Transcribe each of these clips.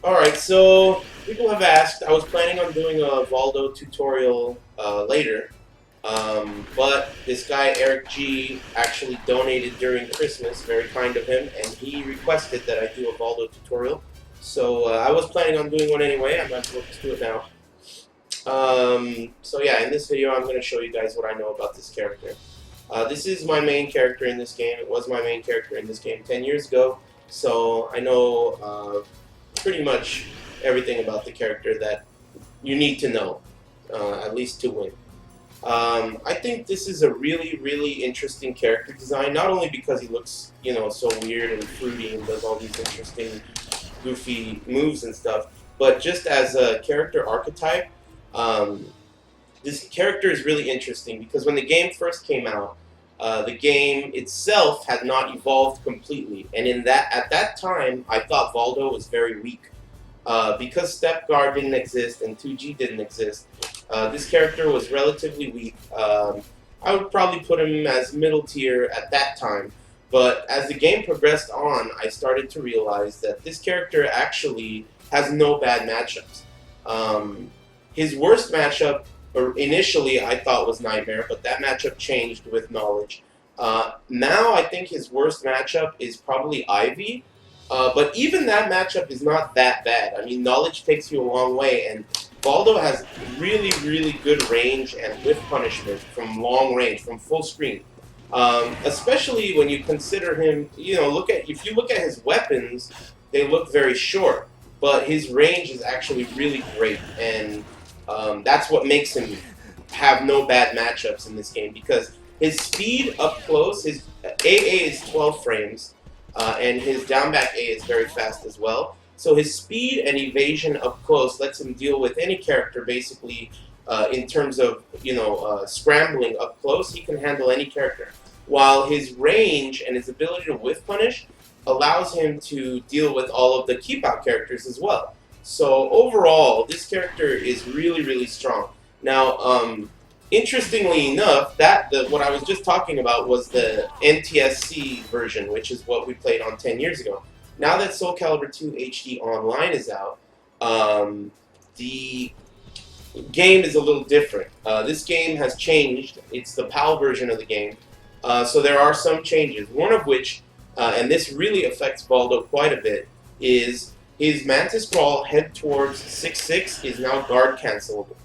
Alright, so people have asked, I was planning on doing a Voldo tutorial later, but this guy Eric G actually donated during Christmas, very kind of him, and he requested that I do a Voldo tutorial. So I was planning on doing one anyway, I might as well just do it now. So yeah, in this video I'm going to show you guys what I know about this character. This is my main character in this game. It was my main character in this game 10 years ago, so I know pretty much everything about the character that you need to know, at least to win. I think this is a really, really interesting character design, not only because he looks, so weird and fruity and does all these interesting, goofy moves and stuff, but just as a character archetype, um, this character is really interesting because when the game first came out, the game itself had not evolved completely, and at that time, I thought Voldo was very weak. Because Step Guard didn't exist and 2G didn't exist, this character was relatively weak. I would probably put him as middle tier at that time, but as the game progressed on, I started to realize that this character actually has no bad matchups. His worst matchup, or initially, I thought was Nightmare, but that matchup changed with Knowledge. Now I think his worst matchup is probably Ivy, but even that matchup is not that bad. I mean, Knowledge takes you a long way, and Voldo has really, really good range and whiff punishment from long range, from full screen. Especially when you consider him, if you look at his weapons, they look very short, but his range is actually really great, and that's what makes him have no bad matchups in this game, because his speed up close, his AA is 12 frames, and his down back A is very fast as well. So his speed and evasion up close lets him deal with any character basically in terms of scrambling up close. He can handle any character, while his range and his ability to whiff punish allows him to deal with all of the keep out characters as well. So overall, this character is really, really strong. Now, interestingly enough, what I was just talking about was the NTSC version, which is what we played on 10 years ago. Now that Soul Calibur 2 HD Online is out, the game is a little different. This game has changed. It's the PAL version of the game. So there are some changes. One of which, and this really affects Voldo quite a bit, is his Mantis Crawl head towards 6-6 is now guard cancelable.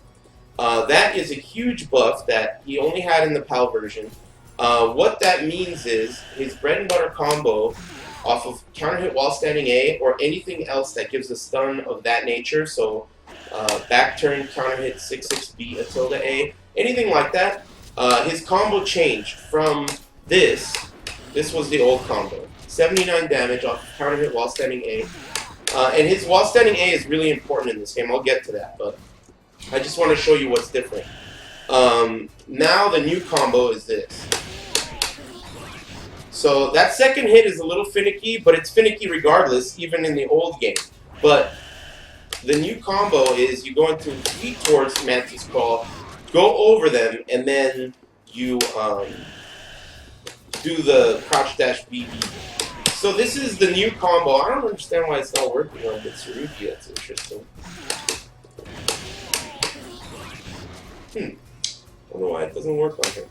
That is a huge buff that he only had in the PAL version. What that means is his bread and butter combo off of counter hit while standing A or anything else that gives a stun of that nature, so back turn, counter hit 6-6B, a tilde A, anything like that, his combo changed from this was the old combo, 79 damage off of counter hit while standing A, and his while standing A is really important in this game, I'll get to that, but I just want to show you what's different. Now the new combo is this. So that second hit is a little finicky, but it's finicky regardless, even in the old game. But the new combo is you go into feet towards Mantis Crawl, go over them, and then you do the crouch dash BB. So this is the new combo. I don't understand why it's not working on Mitsurugi. That's interesting. I don't know why it doesn't work on him.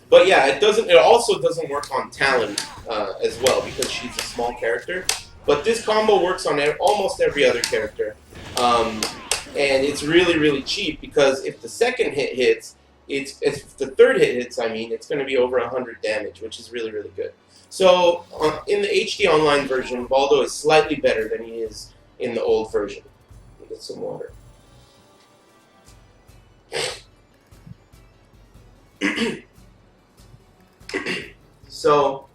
But yeah, it also doesn't work on Talon as well because she's a small character. But this combo works on almost every other character, and it's really, really cheap because if the second hit hits, if the third hit hits, it's going to be over 100 damage, which is really, really good. So in the HD Online version, Voldo is slightly better than he is in the old version. I'll get some water. So,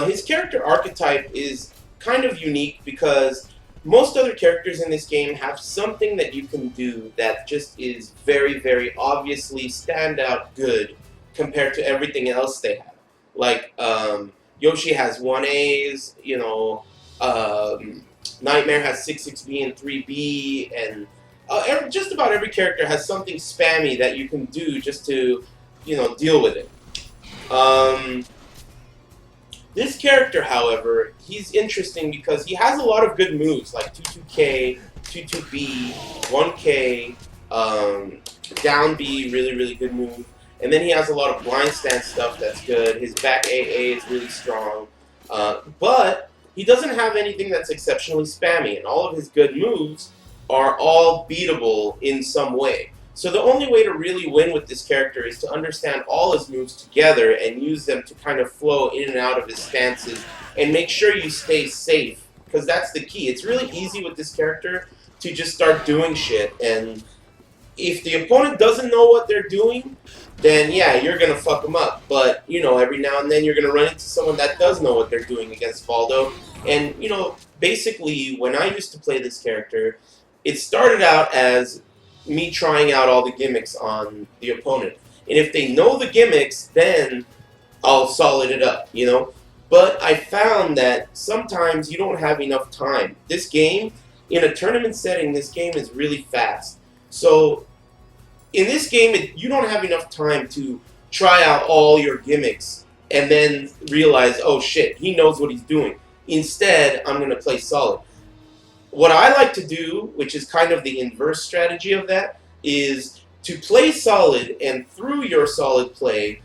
his character archetype is kind of unique because most other characters in this game have something that you can do that just is very, very obviously standout good compared to everything else they have. Like, Yoshi has 1As, Nightmare has 6-6B and 3B, and just about every character has something spammy that you can do just to, deal with it. This character, however, he's interesting because he has a lot of good moves, like 22K, 22B, 1K, down B, really, really good move. And then he has a lot of blind stance stuff that's good. His back AA is really strong. But he doesn't have anything that's exceptionally spammy, and all of his good moves are all beatable in some way. So the only way to really win with this character is to understand all his moves together and use them to kind of flow in and out of his stances and make sure you stay safe, because that's the key. It's really easy with this character to just start doing shit, and if the opponent doesn't know what they're doing, then yeah, you're going to fuck them up. But, you know, every now and then you're going to run into someone that does know what they're doing against Voldo. And, you know, basically, when I used to play this character, it started out as me trying out all the gimmicks on the opponent. And if they know the gimmicks, then I'll solid it up, you know? But I found that sometimes you don't have enough time. This game, in a tournament setting, this game is really fast. So in this game, you don't have enough time to try out all your gimmicks and then realize, oh shit, he knows what he's doing. Instead, I'm going to play solid. What I like to do, which is kind of the inverse strategy of that, is to play solid, and through your solid play,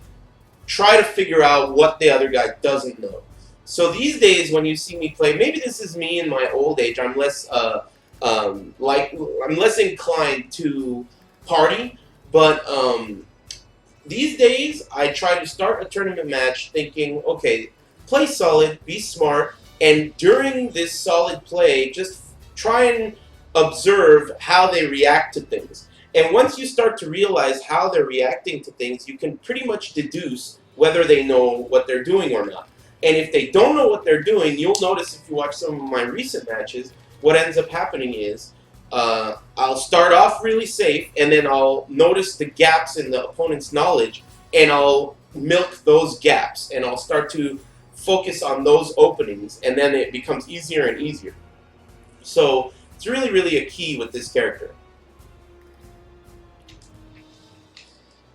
try to figure out what the other guy doesn't know. So these days, when you see me play, maybe this is me in my old age. I'm less I'm less inclined to party, but these days I try to start a tournament match thinking, okay, play solid, be smart, and during this solid play, just try and observe how they react to things. And once you start to realize how they're reacting to things, you can pretty much deduce whether they know what they're doing or not. And if they don't know what they're doing, you'll notice if you watch some of my recent matches, what ends up happening is I'll start off really safe, and then I'll notice the gaps in the opponent's knowledge, and I'll milk those gaps, and I'll start to focus on those openings, and then it becomes easier and easier. So it's really, really a key with this character.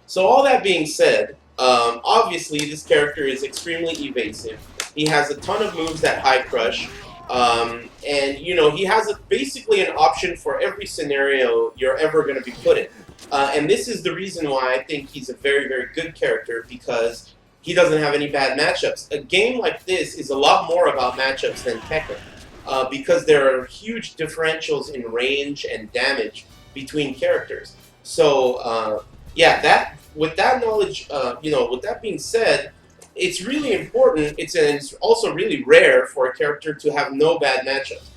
So all that being said, obviously this character is extremely evasive. He has a ton of moves that high crush, and you know, he has basically an option for every scenario you're ever going to be put in. And this is the reason why I think he's a very, very good character, because he doesn't have any bad matchups. A game like this is a lot more about matchups than Tekken, because there are huge differentials in range and damage between characters. So yeah, with that knowledge, you know, with that being said, it's really important. It's also really rare for a character to have no bad matchups.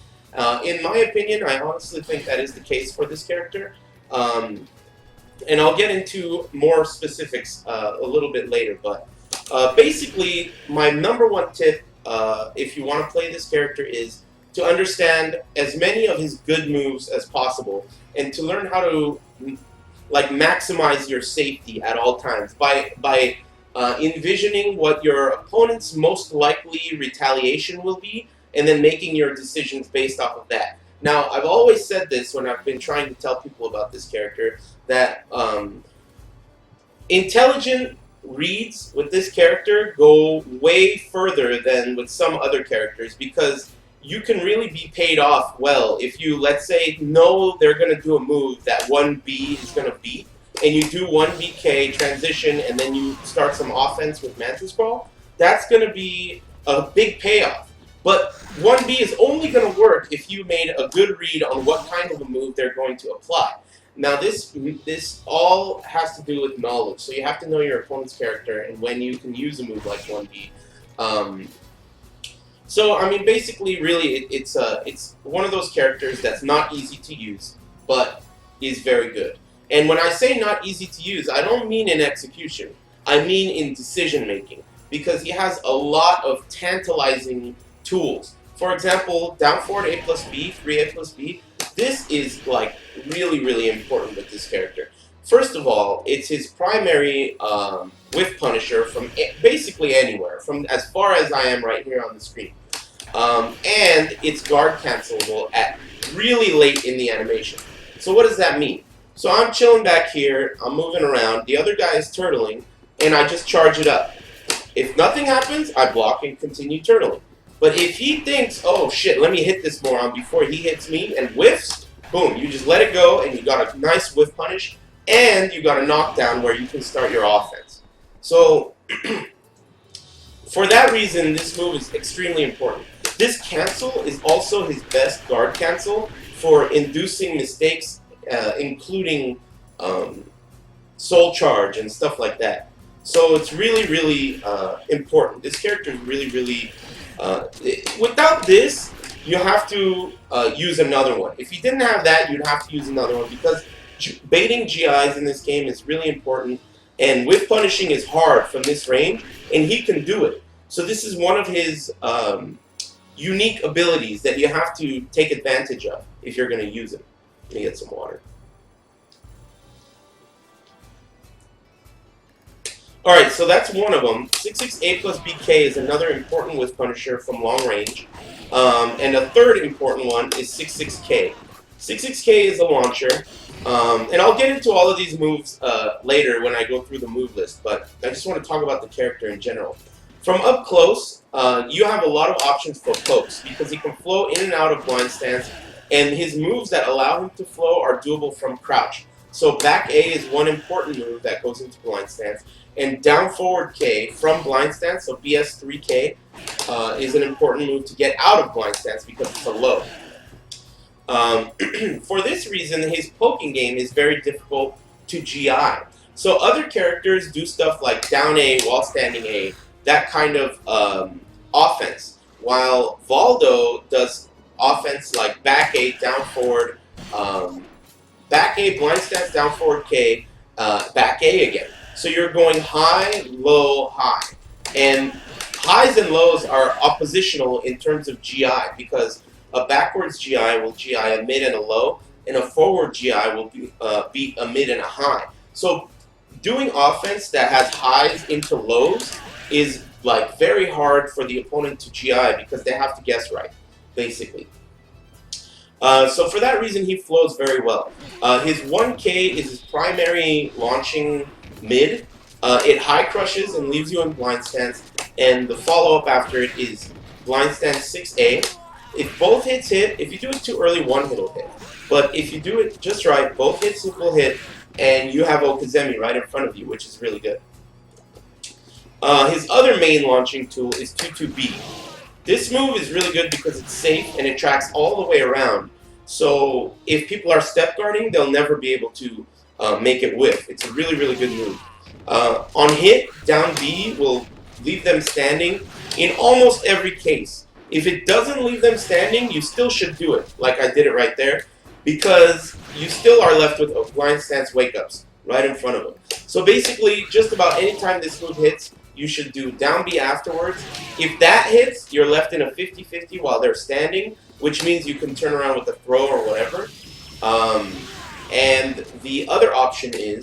In my opinion, I honestly think that is the case for this character. And I'll get into more specifics a little bit later. But basically, my number one tip, if you want to play this character, is to understand as many of his good moves as possible, and to learn how to like maximize your safety at all times by envisioning what your opponent's most likely retaliation will be, and then making your decisions based off of that. Now, I've always said this when I've been trying to tell people about this character, that intelligent reads with this character go way further than with some other characters, because you can really be paid off well if you, let's say, know they're going to do a move that 1B is going to beat, and you do 1BK transition, and then you start some offense with Mantis Brawl. That's going to be a big payoff. But 1B is only going to work if you made a good read on what kind of a move they're going to apply. Now, this all has to do with knowledge. So you have to know your opponent's character and when you can use a move like 1B. So, I mean, basically, really, it's one of those characters that's not easy to use, but is very good. And when I say not easy to use, I don't mean in execution. I mean in decision-making, because he has a lot of tantalizing tools. For example, down forward A plus B, 3A plus B, this is, like, really, really important with this character. First of all, it's his primary whiff punisher from basically anywhere, from as far as I am right here on the screen. And it's guard cancelable at really late in the animation. So what does that mean? So I'm chilling back here, I'm moving around, the other guy is turtling, and I just charge it up. If nothing happens, I block and continue turtling. But if he thinks, oh shit, let me hit this moron before he hits me and whiffs, boom, you just let it go and you got a nice whiff punish and you got a knockdown where you can start your offense. So, for that reason, this move is extremely important. This cancel is also his best guard cancel for inducing mistakes, including soul charge and stuff like that. So it's really, really important. This character is really, really... without this, you have to use another one. If you didn't have that, you'd have to use another one because baiting GIs in this game is really important, and whiff punishing is hard from this range, and he can do it. So this is one of his unique abilities that you have to take advantage of if you're going to use it. Let me get some water. Alright, so that's one of them. 668 plus BK is another important whiff punisher from long range. And a third important one is 66K. 66K is a launcher. And I'll get into all of these moves later when I go through the move list, but I just want to talk about the character in general. From up close, you have a lot of options for pokes because he can flow in and out of blind stance, and his moves that allow him to flow are doable from crouch. So back A is one important move that goes into blind stance, and down forward K from blind stance, so BS 3K, is an important move to get out of blind stance because it's a low. For this reason, his poking game is very difficult to GI. So other characters do stuff like down A while standing A, that kind of offense, while Voldo does offense like back A, down forward, back A, blind stance, down forward K, back A again. So you're going high, low, high. And highs and lows are oppositional in terms of GI because a backwards GI will GI a mid and a low, and a forward GI will beat a mid and a high. So doing offense that has highs into lows is like very hard for the opponent to GI because they have to guess right, basically. So for that reason, he flows very well. His 1K is his primary launching mid. It high crushes and leaves you in blind stance, and the follow-up after it is blind stance 6A. If both hits hit, if you do it too early, one hit will hit. But if you do it just right, both hits will hit, and you have Okazemi right in front of you, which is really good. His other main launching tool is 22B. This move is really good because it's safe and it tracks all the way around. So if people are step guarding, they'll never be able to make it whiff. It's a really, really good move. On hit, down B will leave them standing in almost every case. If it doesn't leave them standing, you still should do it, like I did it right there, because you still are left with blind stance wake-ups right in front of them. So basically, just about any time this move hits, you should do down B afterwards. If that hits, you're left in a 50-50 while they're standing, which means you can turn around with a throw or whatever. And the other option is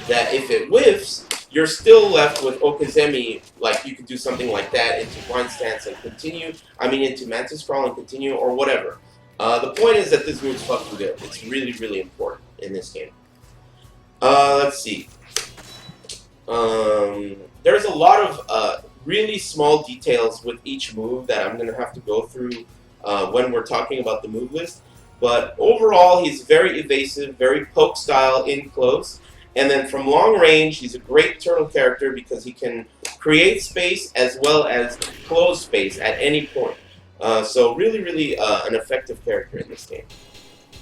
that if it whiffs, you're still left with Okazemi, like you could do something like that into blind stance and continue, into mantis crawl and continue, or whatever. The point is that this move's fucking good. It's really, really important in this game. Let's see. There's a lot of really small details with each move that I'm going to have to go through when we're talking about the move list. But overall, he's very evasive, very poke style in close. And then from long range, he's a great turtle character because he can create space as well as close space at any point. So really, really an effective character in this game.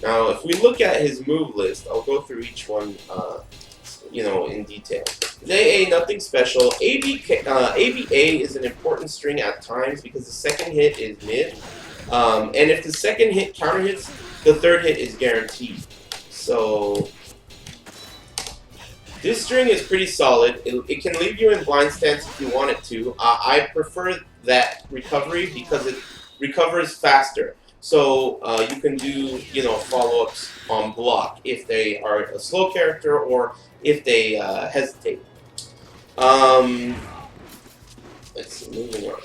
Now, if we look at his move list, I'll go through each one, in detail. His AA, nothing special. ABA is an important string at times because the second hit is mid. And if the second hit counter hits, the third hit is guaranteed. So this string is pretty solid. It can leave you in blind stance if you want it to. I prefer that recovery because it recovers faster. So you can do, follow-ups on block if they are a slow character or if they hesitate. Let's see, moving on.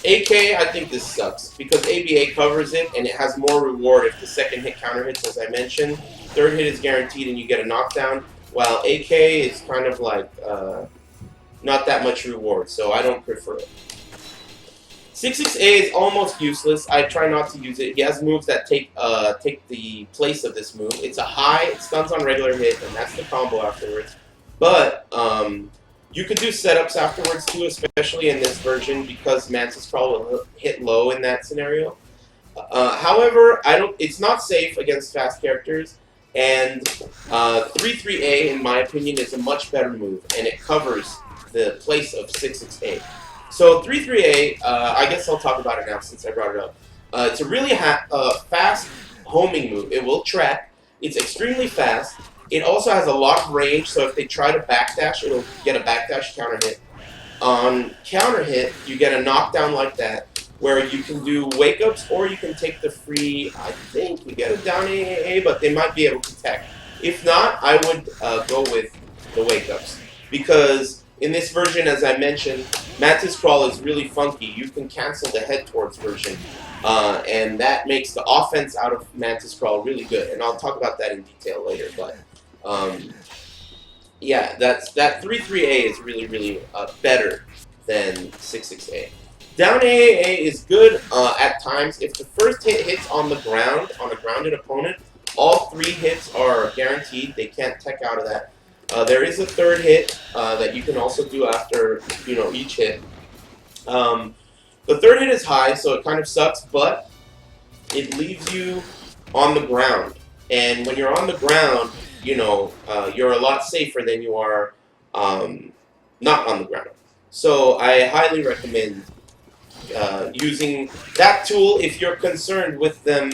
AK, I think this sucks because ABA covers it and it has more reward if the second hit counter hits, as I mentioned. Third hit is guaranteed and you get a knockdown, while AK is kind of like not that much reward, so I don't prefer it. 66A is almost useless. I try not to use it. He has moves that take the place of this move. It's a high, it stuns on regular hit, and that's the combo afterwards. But you could do setups afterwards too, especially in this version, because Mantis Crawl will hit low in that scenario. However, it's not safe against fast characters, and 33A, in my opinion, is a much better move, and it covers the place of 66A. So 33A, I guess I'll talk about it now since I brought it up. It's a really fast homing move. It will track. It's extremely fast. It also has a lot of range, so if they try to backdash, it'll get a backdash counter hit. On counter hit, you get a knockdown like that, where you can do wake-ups, or you can take the free, I think you get a down AAA, but they might be able to tech. If not, I would go with the wake-ups, because in this version, as I mentioned, Mantis Crawl is really funky. You can cancel the head towards version, and that makes the offense out of Mantis Crawl really good, and I'll talk about that in detail later, but yeah, that 33A is really, really better than 66A. Down AAA is good at times. If the first hit hits on the ground, on a grounded opponent, all 3 hits are guaranteed. They can't tech out of that. There is a third hit that you can also do after each hit. The third hit is high, so it kind of sucks, but it leaves you on the ground. And when you're on the ground, you're a lot safer than you are not on the ground. So I highly recommend using that tool if you're concerned with them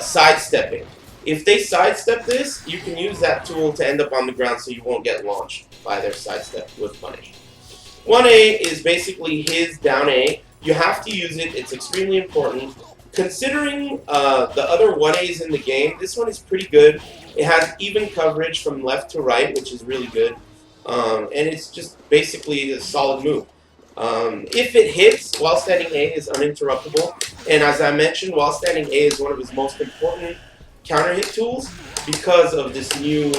sidestepping. If they sidestep this, you can use that tool to end up on the ground so you won't get launched by their sidestep with punish. 1A is basically his down A. You have to use it. It's extremely important. Considering the other 1As in the game, this one is pretty good. It has even coverage from left to right, which is really good. And it's just basically a solid move. If it hits, while standing A is uninterruptible. And as I mentioned, while standing A is one of his most important counter hit tools because of this new,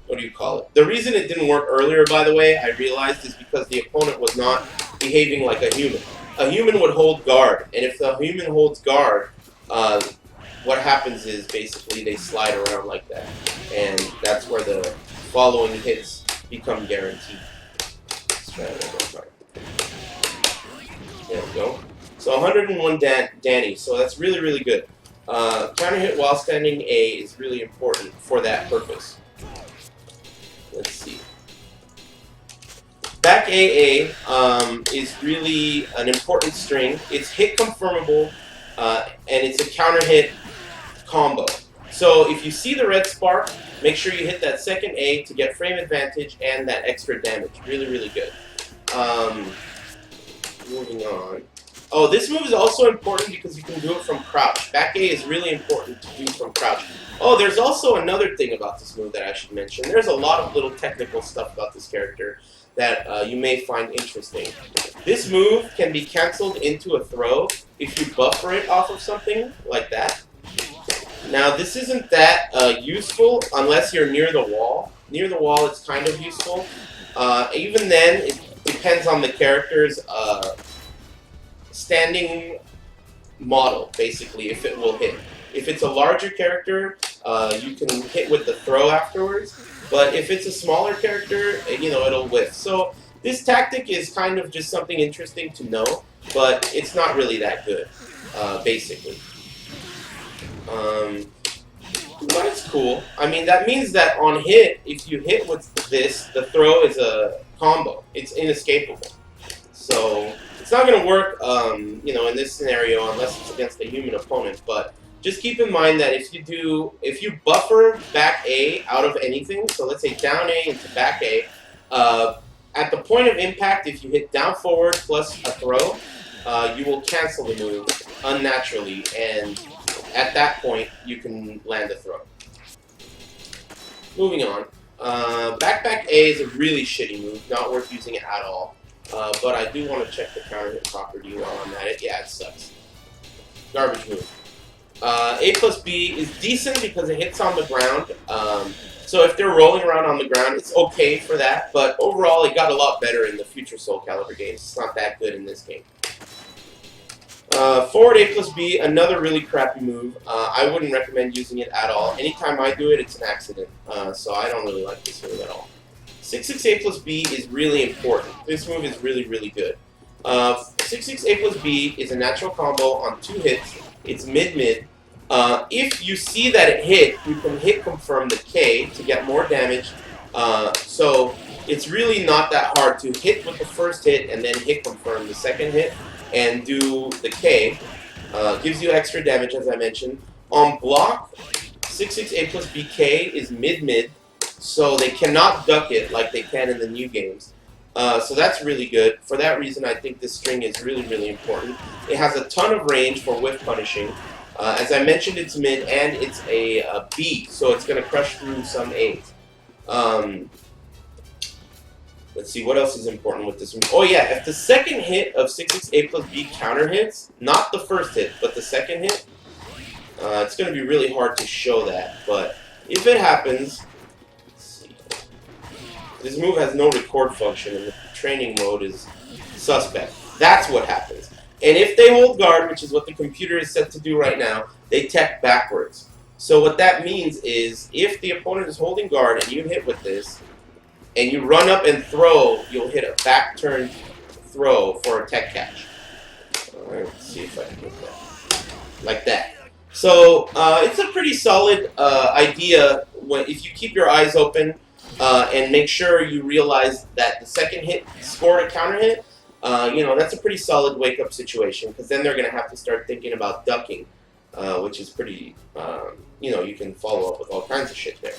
what do you call it? The reason it didn't work earlier, by the way, I realized is because the opponent was not behaving like a human. A human would hold guard, and if the human holds guard, what happens is basically they slide around like that, and that's where the following hits become guaranteed. Let's try that. There we go. So 101 Danny, so that's really, really good. Counter hit while standing A is really important for that purpose. Let's see. Back AA is really an important string. It's hit confirmable, and it's a counter hit combo. So if you see the red spark, make sure you hit that second A to get frame advantage and that extra damage. Really, really good. Moving on. Oh, this move is also important because you can do it from crouch. Back A is really important to do from crouch. Oh, there's also another thing about this move that I should mention. There's a lot of little technical stuff about this character that you may find interesting. This move can be cancelled into a throw if you buffer it off of something like that. Now, this isn't that useful unless you're near the wall. Near the wall, it's kind of useful. Even then, it depends on the character's standing model, basically, if it will hit. If it's a larger character, you can hit with the throw afterwards. But if it's a smaller character, it'll whiff. So this tactic is kind of just something interesting to know, but it's not really that good, basically. But it's cool. I mean, that means that on hit, if you hit with this, the throw is a combo. It's inescapable. So it's not going to work, in this scenario unless it's against a human opponent. But just keep in mind that if you buffer back A out of anything, so let's say down A into back A, at the point of impact, if you hit down forward plus a throw, you will cancel the move unnaturally, and at that point, you can land a throw. Moving on. Back A is a really shitty move, not worth using it at all. But I do want to check the counter hit property while I'm at it. Yeah, it sucks. Garbage move. A plus B is decent because it hits on the ground. So if they're rolling around on the ground, it's okay for that, but overall it got a lot better in the future Soul Calibur games. It's not that good in this game. Forward A plus B, another really crappy move. I wouldn't recommend using it at all. Anytime I do it, it's an accident. So I don't really like this move at all. 6-6 A plus B is really important. This move is really, really good. 6-6 A plus B is a natural combo on 2 hits. It's mid-mid. If you see that it hit, you can hit confirm the K to get more damage. So it's really not that hard to hit with the first hit and then hit confirm the second hit and do the K. Gives you extra damage, as I mentioned. On block, 6-6 A plus BK is mid-mid, so they cannot duck it like they can in the new games. So that's really good. For that reason, I think this string is really, really important. It has a ton of range for whiff punishing. As I mentioned, it's mid and it's a B, so it's going to crush through some A's. Let's see, what else is important with this one? Oh yeah, if the second hit of 6-6 A plus B counter hits, not the first hit, but the second hit, it's going to be really hard to show that. But if it happens, let's see. This move has no record function, and the training mode is suspect. That's what happens. And if they hold guard, which is what the computer is set to do right now, they tech backwards. So what that means is, if the opponent is holding guard and you hit with this, and you run up and throw, you'll hit a back turn throw for a tech catch. Alright, let's see if I can get that. Like that. So it's a pretty solid idea if you keep your eyes open and make sure you realize that the second hit scored a counter hit. You know, that's a pretty solid wake-up situation, because then they're going to have to start thinking about ducking, which is pretty, you know, you can follow up with all kinds of shit there.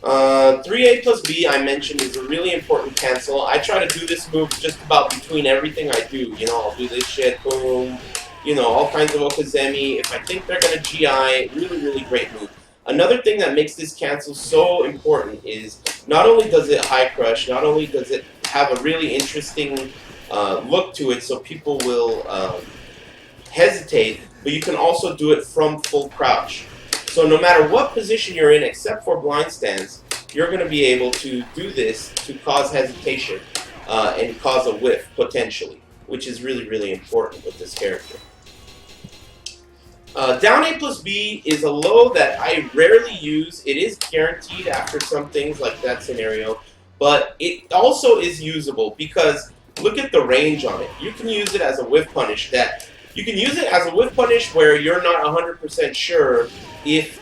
3A plus B, I mentioned, is a really important cancel. I try to do this move just about between everything I do. You know, I'll do this shit, boom, you know, all kinds of Okazemi. If I think they're going to GI, really, really great move. Another thing that makes this cancel so important is not only does it high crush, not only does it have a really interesting look to it so people will hesitate, but you can also do it from full crouch. So no matter what position you're in, except for blind stance, you're going to be able to do this to cause hesitation and cause a whiff, potentially, which is really, really important with this character. Down A plus B is a low that I rarely use. It is guaranteed after some things like that scenario, but it also is usable because look at the range on it. You can use it as a whiff punish. You can use it as a whiff punish where you're not 100% sure if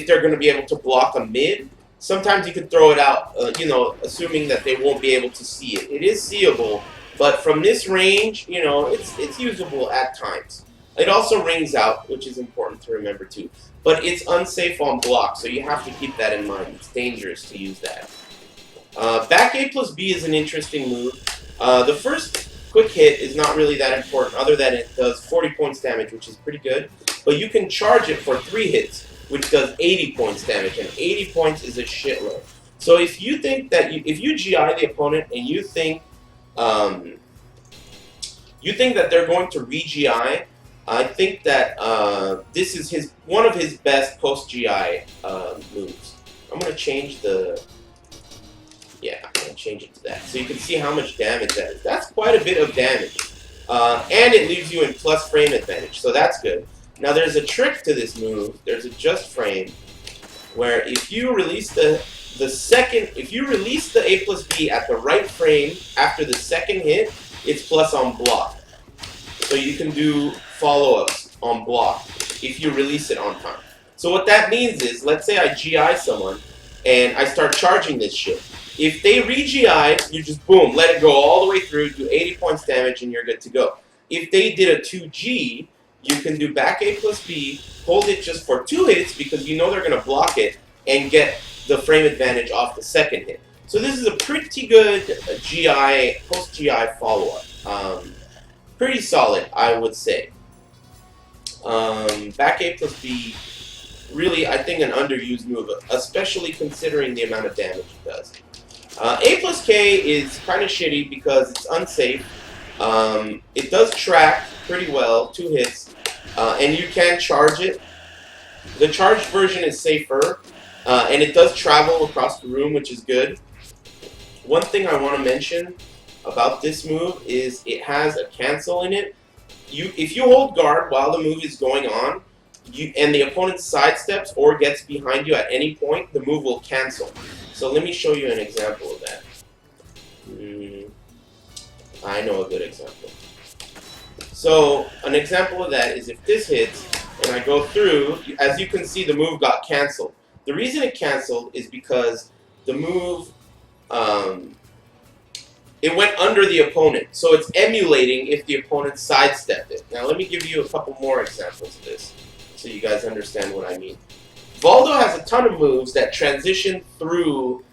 they're going to be able to block a mid. Sometimes you can throw it out, you know, assuming that they won't be able to see it. It is seeable, but from this range, you know, it's usable at times. It also rings out, which is important to remember too. But it's unsafe on block, so you have to keep that in mind. It's dangerous to use that. Back A plus B is an interesting move. The first quick hit is not really that important, other than it does 40 points damage, which is pretty good. But you can charge it for 3 hits, which does 80 points damage, and 80 points is a shitload. So if you think that if you GI the opponent and you think that they're going to re-GI, I think that this is one of his best post-GI moves. I'm going to change the... Yeah, I'm going to change it to that. So you can see how much damage that is. That's quite a bit of damage. And it leaves you in plus frame advantage, so that's good. Now there's a trick to this move. There's a just frame, where if you release if you release the A plus B at the right frame after the second hit, it's plus on block. So you can do follow-ups on block if you release it on time. So what that means is, let's say I GI someone, and I start charging this shit. If they re-GI, you just boom, let it go all the way through, do 80 points damage, and you're good to go. If they did a 2G, you can do back A plus B, hold it just for 2 hits because you know they're going to block it, and get the frame advantage off the second hit. So this is a pretty good GI, post-GI follow-up. Pretty solid, I would say. Back A plus B, really, I think an underused move, especially considering the amount of damage it does. A plus K is kind of shitty because it's unsafe. It does track pretty well, 2 hits, and you can charge it. The charged version is safer. And it does travel across the room, which is good. One thing I want to mention about this move is it has a cancel in it. If you hold guard while the move is going on, and the opponent sidesteps or gets behind you at any point, the move will cancel. So let me show you an example of that. I know a good example. So an example of that is if this hits and I go through, as you can see, the move got canceled. The reason it canceled is because the move, it went under the opponent. So it's emulating if the opponent sidestepped it. Now let me give you a couple more examples of this so you guys understand what I mean. Voldo has a ton of moves that transition through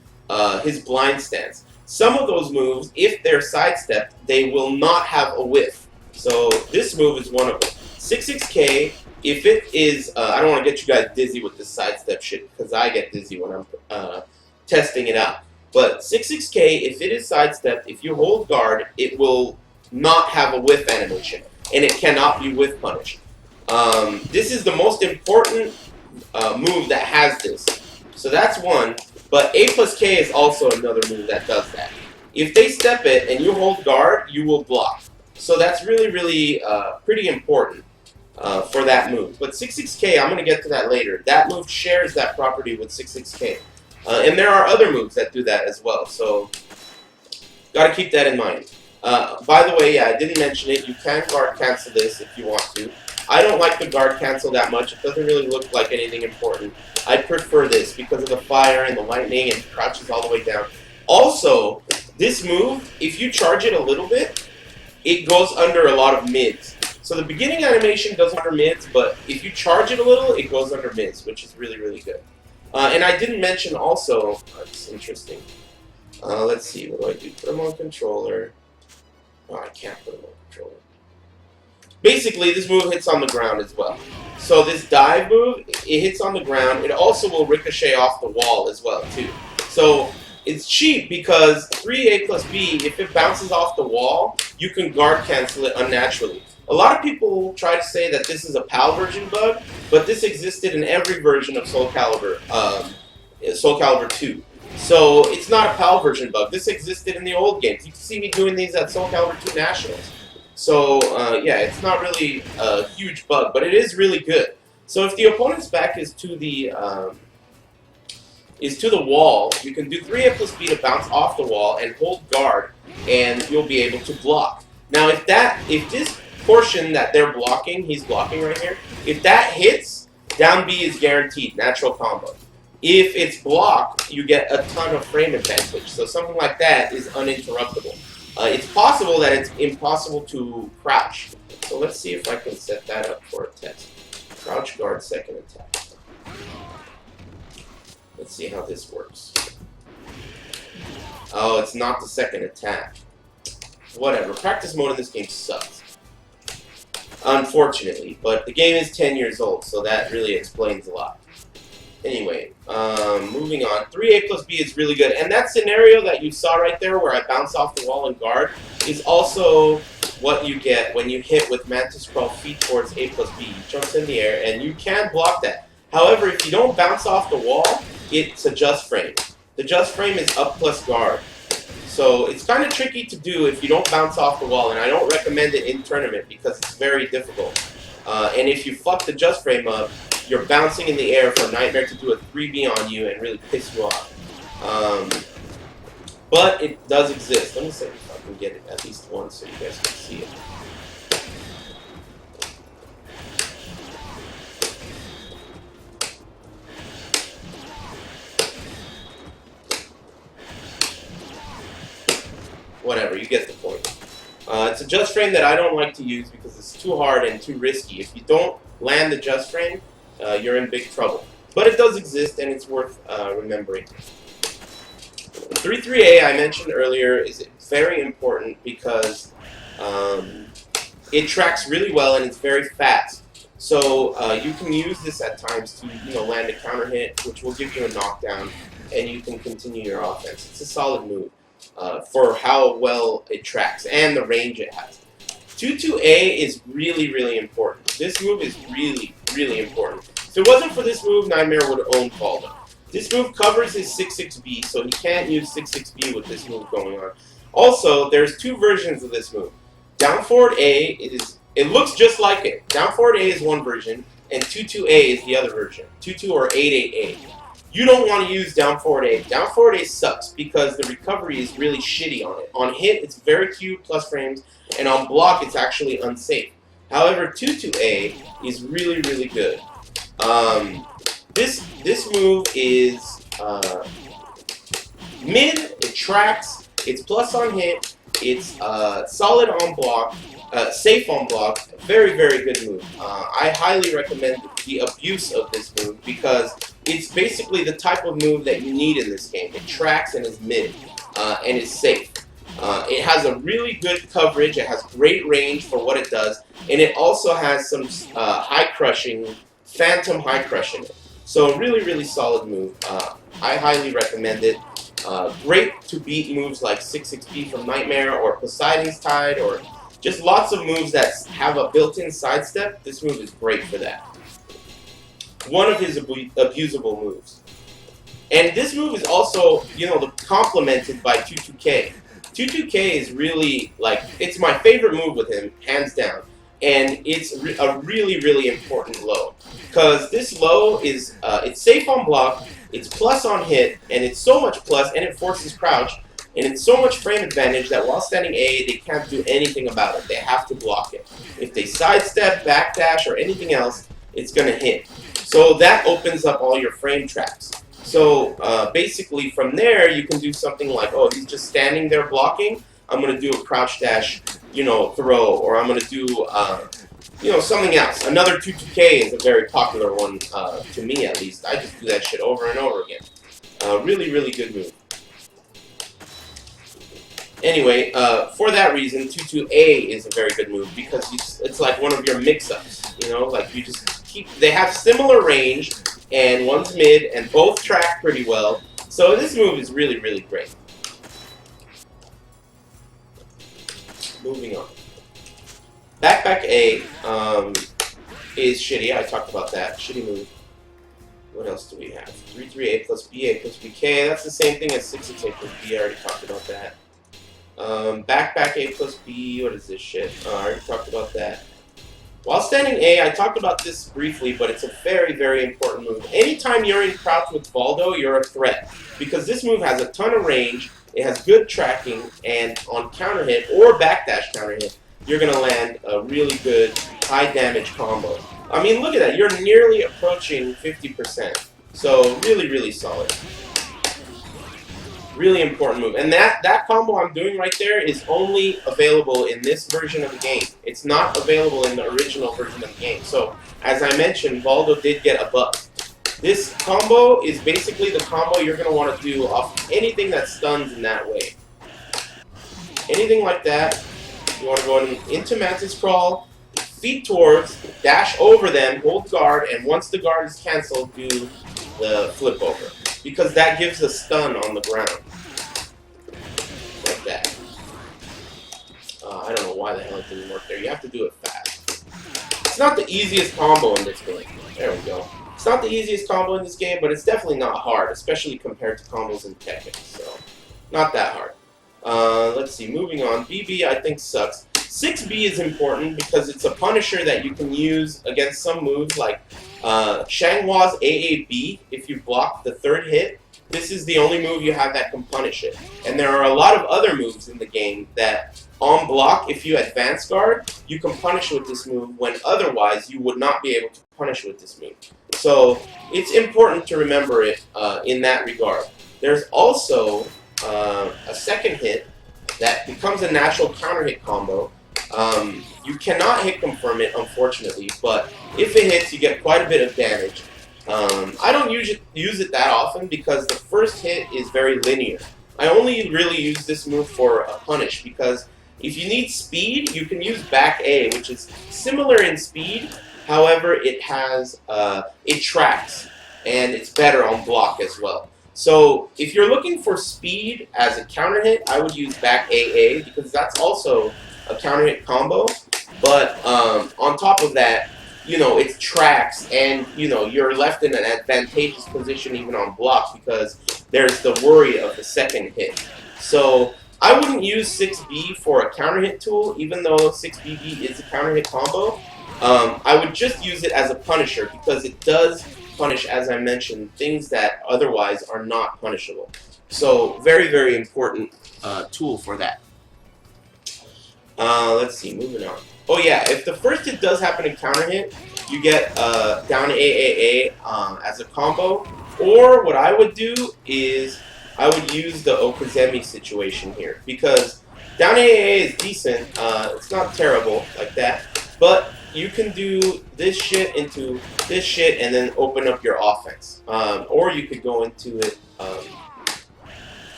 his blind stance. Some of those moves, if they're sidestepped, they will not have a whiff. So this move is one of them. 66K, if it is, I don't want to get you guys dizzy with this sidestep shit, because I get dizzy when I'm testing it out. But 66K, if it is sidestepped, if you hold guard, it will not have a whiff animation, and it cannot be whiff punished. This is the most important move that has this. So that's one, but A plus K is also another move that does that. If they step it and you hold guard, you will block. So that's really, really pretty important for that move. But 66K, I'm going to get to that later. That move shares that property with 66K. And there are other moves that do that as well, so got to keep that in mind. By the way, yeah, I didn't mention it. You can guard cancel this if you want to. I don't like the guard cancel that much. It doesn't really look like anything important. I prefer this because of the fire and the lightning, and it crouches all the way down. Also, this move, if you charge it a little bit, it goes under a lot of mids. So the beginning animation does under mids, but if you charge it a little, it goes under mids, which is really, really good. And I didn't mention also, it's interesting. Let's see, what do I do? Put them on controller. Oh, I can't put them on controller. Basically, this move hits on the ground as well. So this dive move, it hits on the ground. It also will ricochet off the wall as well, too. So it's cheap because 3A plus B, if it bounces off the wall, you can guard cancel it unnaturally. A lot of people try to say that this is a PAL version bug, but this existed in every version of Soul Calibur 2. So it's not a PAL version bug. This existed in the old games. You can see me doing these at Soul Calibur 2 Nationals. So yeah, it's not really a huge bug, but it is really good. So if the opponent's back is to the wall, you can do 3A plus B to bounce off the wall and hold guard, and you'll be able to block. Now if this portion that they're blocking, he's blocking right here, if that hits, down B is guaranteed, natural combo. If it's blocked, you get a ton of frame advantage. So something like that is uninterruptible. It's possible that it's impossible to crouch. So let's see if I can set that up for a test. Crouch guard second attack. Let's see how this works. Oh, it's not the second attack. Whatever. Practice mode in this game sucks. Unfortunately. But the game is 10 years old, so that really explains a lot. Anyway, moving on. 3A plus B is really good. And that scenario that you saw right there where I bounce off the wall and guard is also what you get when you hit with Mantis Crawl feet towards A plus B. It jumps in the air, and you can block that. However, if you don't bounce off the wall, it's a just frame. The just frame is up plus guard. So it's kind of tricky to do if you don't bounce off the wall, and I don't recommend it in tournament because it's very difficult. And if you fuck the just frame up, you're bouncing in the air for Nightmare to do a 3B on you and really piss you off. But it does exist. Let me see if I can get it at least once so you guys can see it. Whatever, you get the point. It's a just frame that I don't like to use because it's too hard and too risky. If you don't land the just frame, you're in big trouble. But it does exist, and it's worth remembering. 3-3A, I mentioned earlier, is very important because it tracks really well and it's very fast. So you can use this at times to land a counter hit, which will give you a knockdown, and you can continue your offense. It's a solid move for how well it tracks and the range it has. 2-2A is really, really important. This move is really, really important. If it wasn't for this move, Nightmare would own Voldo. This move covers his 6-6B, so he can't use 6-6B with this move going on. Also, there's two versions of this move. Down forward A, it looks just like it. Down forward A is one version, and 2-2A is the other version. 2-2 or 8-8A. You don't want to use down forward A. Down forward A sucks because the recovery is really shitty on it. On hit, it's very cute, plus frames, and on block, it's actually unsafe. However, 2-2A is really, really good. This move is mid, it tracks, it's plus on hit, it's solid on block, safe on block, very, very good move. I highly recommend the abuse of this move because it's basically the type of move that you need in this game. It tracks and is mid, and is safe. It has a really good coverage, it has great range for what it does, and it also has some high crushing, phantom high crush in it. So really, really solid move. I highly recommend it. Great to beat moves like 6-6B from Nightmare or Poseidon's Tide or just lots of moves that have a built-in sidestep. This move is great for that. One of his abusable moves. And this move is also, you know, complemented by 2-2K. 2-2K is really, like, it's my favorite move with him, hands down. And it's a really, really important low. Because this low is, it's safe on block, it's plus on hit, and it's so much plus, and it forces crouch, and it's so much frame advantage that while standing A, they can't do anything about it. They have to block it. If they sidestep, backdash, or anything else, it's going to hit. So that opens up all your frame traps. So basically from there, you can do something like, oh, he's just standing there blocking. I'm going to do a crouch dash, you know, throw, or I'm going to do, you know, something else. Another 2-2K is a very popular one, to me at least. I just do that shit over and over again. Really, really good move. Anyway, for that reason, 2-2A is a very good move because it's like one of your mix-ups, you know? Like, you just keep... They have similar range, and one's mid, and both track pretty well. So this move is really, really great. Moving on. Back A is shitty. I talked about that. Shitty move. What else do we have? 3-3A plus BA plus BK. That's the same thing as 6-6A plus B. I already talked about that. Back A plus B. What is this shit? I already talked about that. While standing A, I talked about this briefly, but it's a very, very important move. Anytime you're in crouch with Voldo, you're a threat. Because this move has a ton of range, it has good tracking, and on counter hit or backdash counter hit, you're going to land a really good high damage combo. I mean, look at that. You're nearly approaching 50%. So, really, really solid. Really important move. And that combo I'm doing right there is only available in this version of the game. It's not available in the original version of the game. So, as I mentioned, Voldo did get a buff. This combo is basically the combo you're going to want to do off anything that stuns in that way. Anything like that, you want to go into Mantis Crawl, feet towards, dash over them, hold guard, and once the guard is cancelled, do the flip over. Because that gives a stun on the ground. Like that. I don't know why the hell it didn't work there. You have to do it fast. It's not the easiest combo in this game. There we go. It's not the easiest combo in this game, but it's definitely not hard, especially compared to combos in Tekken. So, not that hard. Let's see, moving on. BB, I think, sucks. 6B is important because it's a punisher that you can use against some moves like Shanghua's AAB. If you block the third hit, this is the only move you have that can punish it. And there are a lot of other moves in the game that, on block, if you advance guard, you can punish with this move when otherwise you would not be able to punish with this move. So it's important to remember it in that regard. There's also a second hit that becomes a natural counter hit combo. You cannot hit confirm it, unfortunately, but if it hits, you get quite a bit of damage. I don't use it that often because the first hit is very linear. I only really use this move for a punish because if you need speed, you can use back A, which is similar in speed. However, it has it tracks and it's better on block as well. So if you're looking for speed as a counter hit, I would use back AA because that's also a counter hit combo. But on top of that, you know, it tracks, and you know, you're left in an advantageous position even on blocks because there's the worry of the second hit. So I wouldn't use 6B for a counter hit tool, even though 6BB is a counter hit combo. I would just use it as a punisher because it does punish, as I mentioned, things that otherwise are not punishable. So very, very important tool for that. Let's see, moving on. Oh yeah, if the first hit does happen to counter hit, you get down AAA as a combo. Or what I would do is I would use the Okazemi situation here, because down AAA is decent. It's not terrible like that, but you can do this shit into this shit and then open up your offense. Or you could go into it,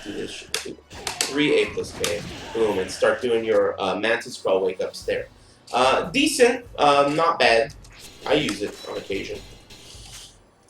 do this shit too. 3A plus K, boom, and start doing your Mantis Crawl wake ups there. Decent, not bad. I use it on occasion.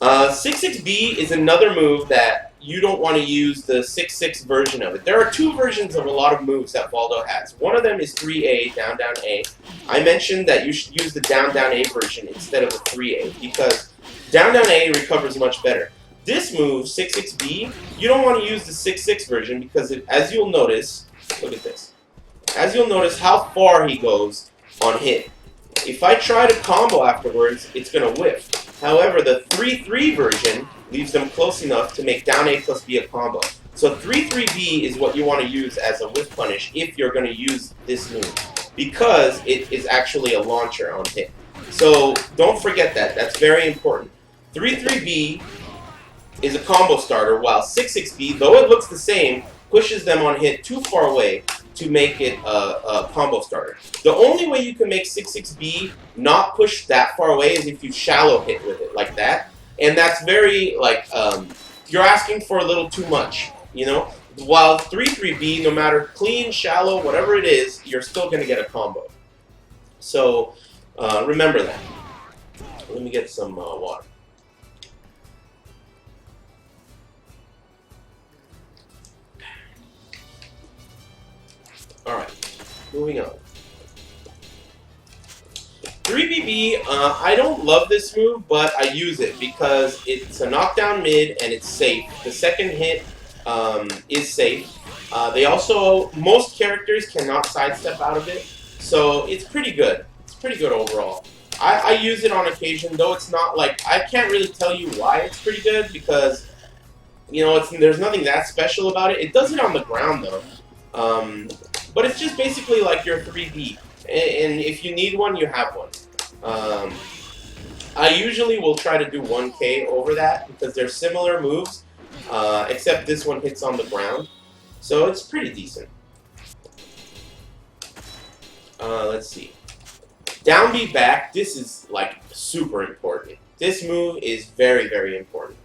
6-6B is another move that you don't want to use the 6-6 version of it. There are two versions of a lot of moves that Voldo has. One of them is 3A, down, down A. I mentioned that you should use the down, down A version instead of the 3A because down, down A recovers much better. This move, 6-6B, you don't want to use the 6-6 version because, as you'll notice, look at this. As you'll notice how far he goes on hit. If I try to combo afterwards, it's going to whiff. However, the 3-3 version leaves them close enough to make down A plus B a combo. So 3-3B is what you want to use as a whiff punish if you're going to use this move, because it is actually a launcher on hit. So don't forget that. That's very important. 3-3B is a combo starter, while 6-6B, though it looks the same, pushes them on hit too far away to make it a combo starter. The only way you can make 6-6B not push that far away is if you shallow hit with it like that. And that's very, like, you're asking for a little too much, you know? While 3-3B, no matter clean, shallow, whatever it is, you're still going to get a combo. So, remember that. Let me get some water. Alright, moving on. 3BB, I don't love this move, but I use it because it's a knockdown mid and it's safe. The second hit is safe. They also, most characters cannot sidestep out of it, so it's pretty good. It's pretty good overall. I use it on occasion, though it's not like, I can't really tell you why it's pretty good because, you know, there's nothing that special about it. It does it on the ground, though. But it's just basically like your 3B. And if you need one, you have one. I usually will try to do 1K over that because they're similar moves, except this one hits on the ground. So it's pretty decent. Let's see. Down B back, this is like super important. This move is very, very important.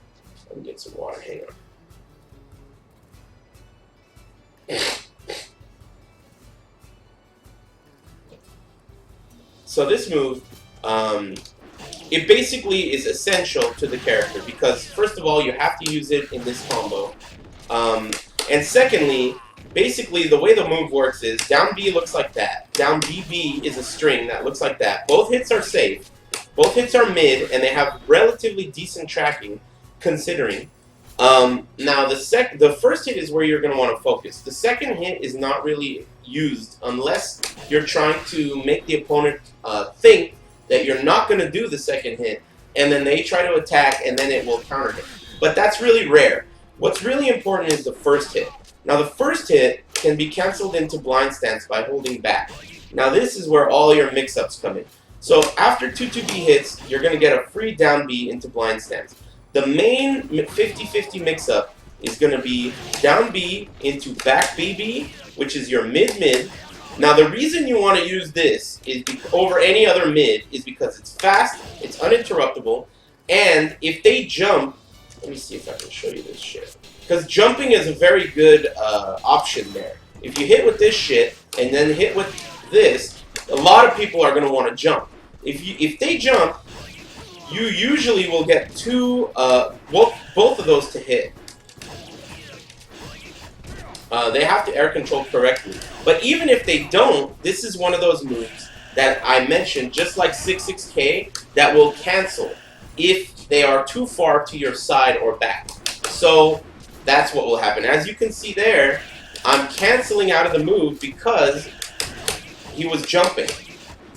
Let me get some water, hang on. So this move, it basically is essential to the character because, first of all, you have to use it in this combo. And secondly, basically the way the move works is down B looks like that. Down BB is a string that looks like that. Both hits are safe. Both hits are mid, and they have relatively decent tracking, considering. Now, the first hit is where you're going to want to focus. The second hit is not really used unless you're trying to make the opponent think that you're not going to do the second hit, and then they try to attack, and then it will counter hit. But that's really rare. What's really important is the first hit. Now, the first hit can be canceled into blind stance by holding back. Now, this is where all your mix-ups come in. So, after 2-2B hits, you're going to get a free down B into blind stance. The main 50-50 mix-up is going to be down B into back BB, which is your mid-mid. Now, the reason you want to use this is over any other mid is because it's fast, it's uninterruptible, and if they jump, let me see if I can show you this shit. Because jumping is a very good option there. If you hit with this shit and then hit with this, a lot of people are going to want to jump. If they jump, you usually will get both of those to hit. They have to air control correctly. But even if they don't, this is one of those moves that I mentioned, just like 66K, that will cancel if they are too far to your side or back. So that's what will happen. As you can see there, I'm canceling out of the move because he was jumping.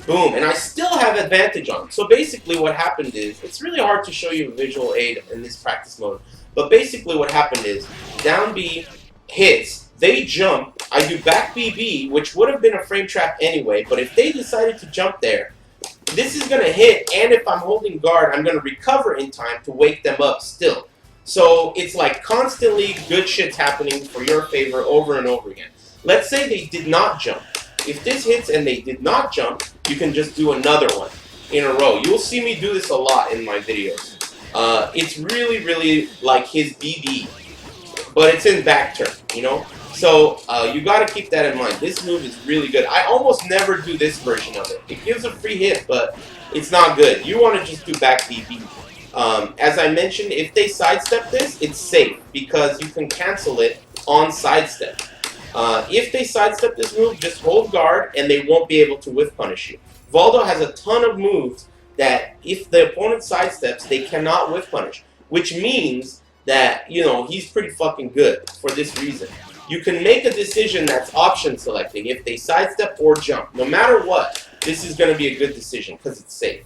Boom, and I still have advantage on. So basically what happened is, it's really hard to show you a visual aid in this practice mode, but basically what happened is, down B hits, they jump, I do back BB, which would have been a frame trap anyway, but if they decided to jump there, this is going to hit, and if I'm holding guard, I'm going to recover in time to wake them up still. So it's like constantly good shit's happening for your favor over and over again. Let's say they did not jump. If this hits and they did not jump, you can just do another one in a row. You'll see me do this a lot in my videos. It's really, really like his BB, but it's in back turn, you know? So you gotta keep that in mind. This move is really good. I almost never do this version of it. It gives a free hit, but it's not good. You wanna just do back BB. As I mentioned, if they sidestep this, it's safe because you can cancel it on sidestep. If they sidestep this move, just hold guard and they won't be able to whiff punish you. Voldo has a ton of moves that if the opponent sidesteps, they cannot whiff punish, which means that, you know, he's pretty fucking good for this reason. You can make a decision that's option selecting if they sidestep or jump. No matter what, this is going to be a good decision because it's safe.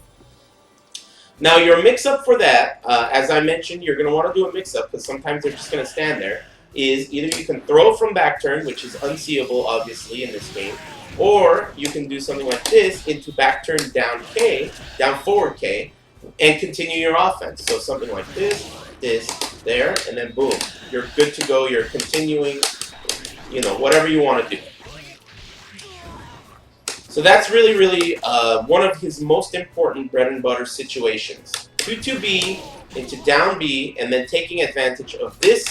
Now your mix-up for that, as I mentioned, you're going to want to do a mix-up because sometimes they're just going to stand there, is either you can throw from back turn, which is unseeable obviously in this game, or you can do something like this into back turn down K, down forward K, and continue your offense. So something like this, there, and then boom. You're good to go, you're continuing, you know, whatever you want to do. So that's really, really one of his most important bread and butter situations. 2-2B into down B, and then taking advantage of this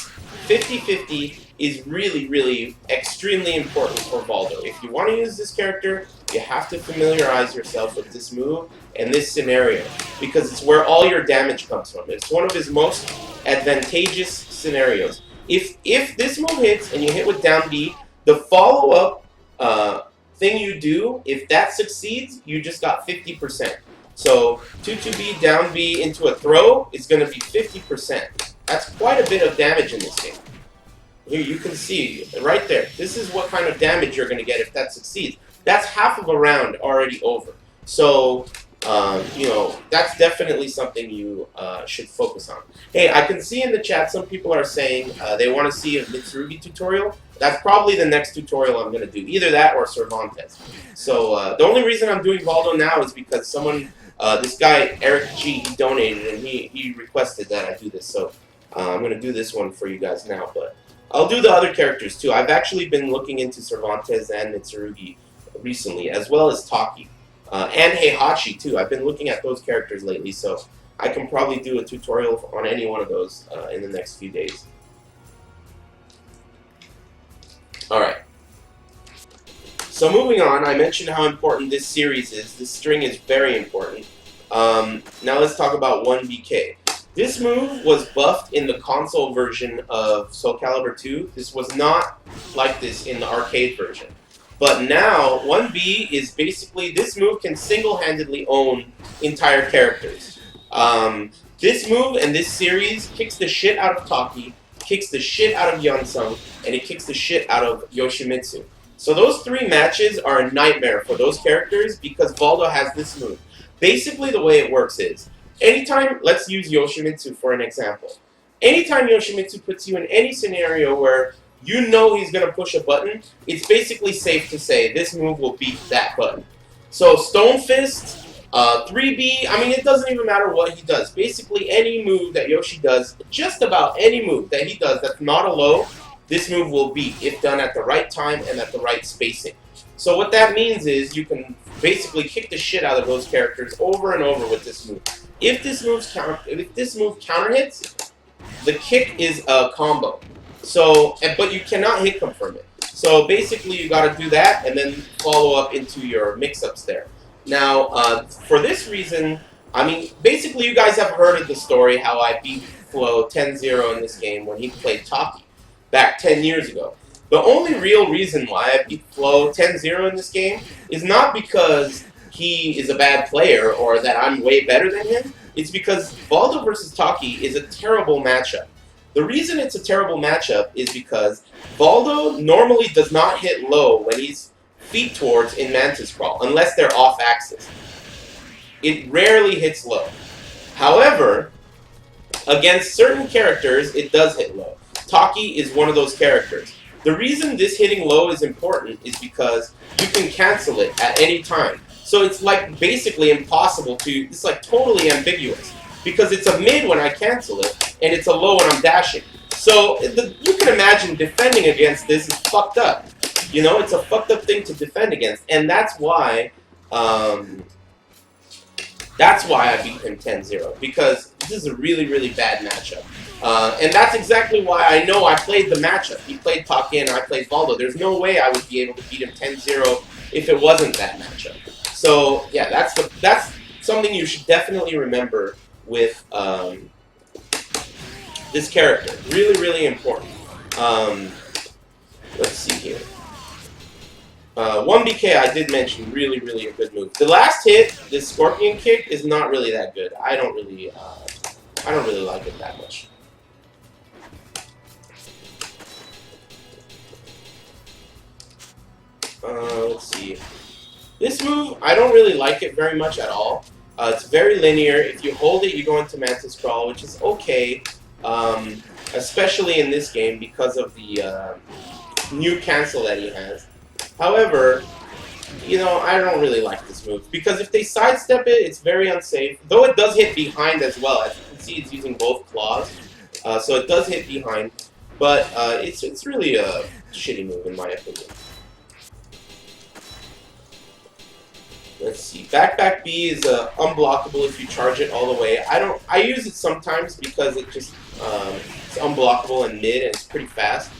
50-50 is really, really extremely important for Voldo. If you want to use this character, you have to familiarize yourself with this move and this scenario, because it's where all your damage comes from. It's one of his most advantageous scenarios. If this move hits and you hit with down B, the follow-up thing you do, if that succeeds, you just got 50%. So 2-2B, down B into a throw is going to be 50%. That's quite a bit of damage in this game. Here you can see right there. This is what kind of damage you're going to get if that succeeds. That's half of a round already over. So, you know, that's definitely something you should focus on. Hey, I can see in the chat some people are saying they want to see a Mitsurugi tutorial. That's probably the next tutorial I'm going to do. Either that or Cervantes. So the only reason I'm doing Voldo now is because someone, this guy, Eric G, he donated and he requested that I do this. So I'm going to do this one for you guys now. But I'll do the other characters too. I've actually been looking into Cervantes and Mitsurugi recently, as well as Taki. And Heihachi too. I've been looking at those characters lately, so I can probably do a tutorial on any one of those in the next few days. Alright. So moving on, I mentioned how important this series is. This string is very important. Now let's talk about 1BK. This move was buffed in the console version of Soul Calibur 2. This was not like this in the arcade version. But now, 1B is basically, this move can single-handedly own entire characters. This move and this series kicks the shit out of Taki, kicks the shit out of Yansung, and it kicks the shit out of Yoshimitsu. So those three matches are a nightmare for those characters because Voldo has this move. Basically the way it works is, anytime, let's use Yoshimitsu for an example. Anytime Yoshimitsu puts you in any scenario where you know he's going to push a button, it's basically safe to say this move will beat that button. So Stone Fist, 3B, I mean, it doesn't even matter what he does. Basically, any move that Yoshi does, just about any move that he does that's not a low, this move will beat if done at the right time and at the right spacing. So what that means is you can basically kick the shit out of those characters over and over with this move. If this move counter hits, the kick is a combo. So, but you cannot hit confirm it. So basically, you got to do that and then follow up into your mix-ups there. Now, for this reason, I mean, basically, you guys have heard of the story how I beat Flo 10-0 in this game when he played Taki back 10 years ago. The only real reason why I beat Flo 10-0 in this game is not because he is a bad player or that I'm way better than him. It's because Voldo versus Taki is a terrible matchup. The reason it's a terrible matchup is because Voldo normally does not hit low when he's feet towards in Mantis Crawl, unless they're off axis. It rarely hits low. However, against certain characters, it does hit low. Taki is one of those characters. The reason this hitting low is important is because you can cancel it at any time. So it's like basically impossible to, it's like totally ambiguous. Because it's a mid when I cancel it, and it's a low when I'm dashing. So you can imagine defending against this is fucked up. You know, it's a fucked up thing to defend against. And that's why I beat him 10-0. Because this is a really, really bad matchup. And that's exactly why I know I played the matchup. He played Taki and I played Voldo. There's no way I would be able to beat him 10-0 if it wasn't that matchup. So, yeah, that's something you should definitely remember with this character. Really, really important. Let's see here. 1BK I did mention, really, really a good move. The last hit, this Scorpion kick, is not really that good. I don't really like it that much. Let's see. This move, I don't really like it very much at all. It's very linear. If you hold it, you go into Mantis Crawl, which is okay, especially in this game because of the new cancel that he has. However, you know, I don't really like this move because if they sidestep it, it's very unsafe. Though it does hit behind as well. As you can see, it's using both claws, so it does hit behind. But it's really a shitty move in my opinion. Let's see. Back B is unblockable if you charge it all the way. I use it sometimes because it just it's unblockable in mid and it's pretty fast.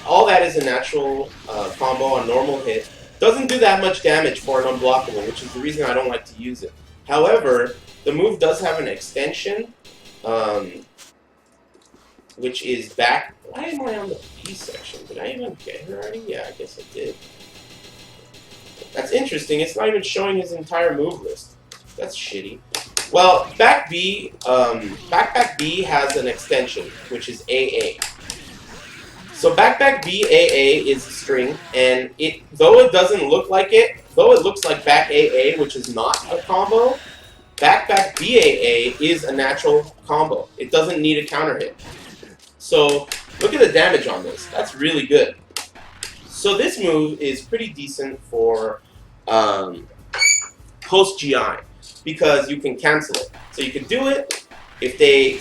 All that is a natural combo on normal hit. Doesn't do that much damage for an unblockable, which is the reason I don't like to use it. However, the move does have an extension, which is back. Why am I on the B section? Did I even get her already? Yeah, I guess I did. That's interesting. It's not even showing his entire move list. That's shitty. Well, back B has an extension, which is AA. So back B AA is a string, and though it doesn't look like it, though it looks like back AA, which is not a combo, back BAA is a natural combo. It doesn't need a counter hit. So look at the damage on this. That's really good. So this move is pretty decent for post GI because you can cancel it. So you can do it if they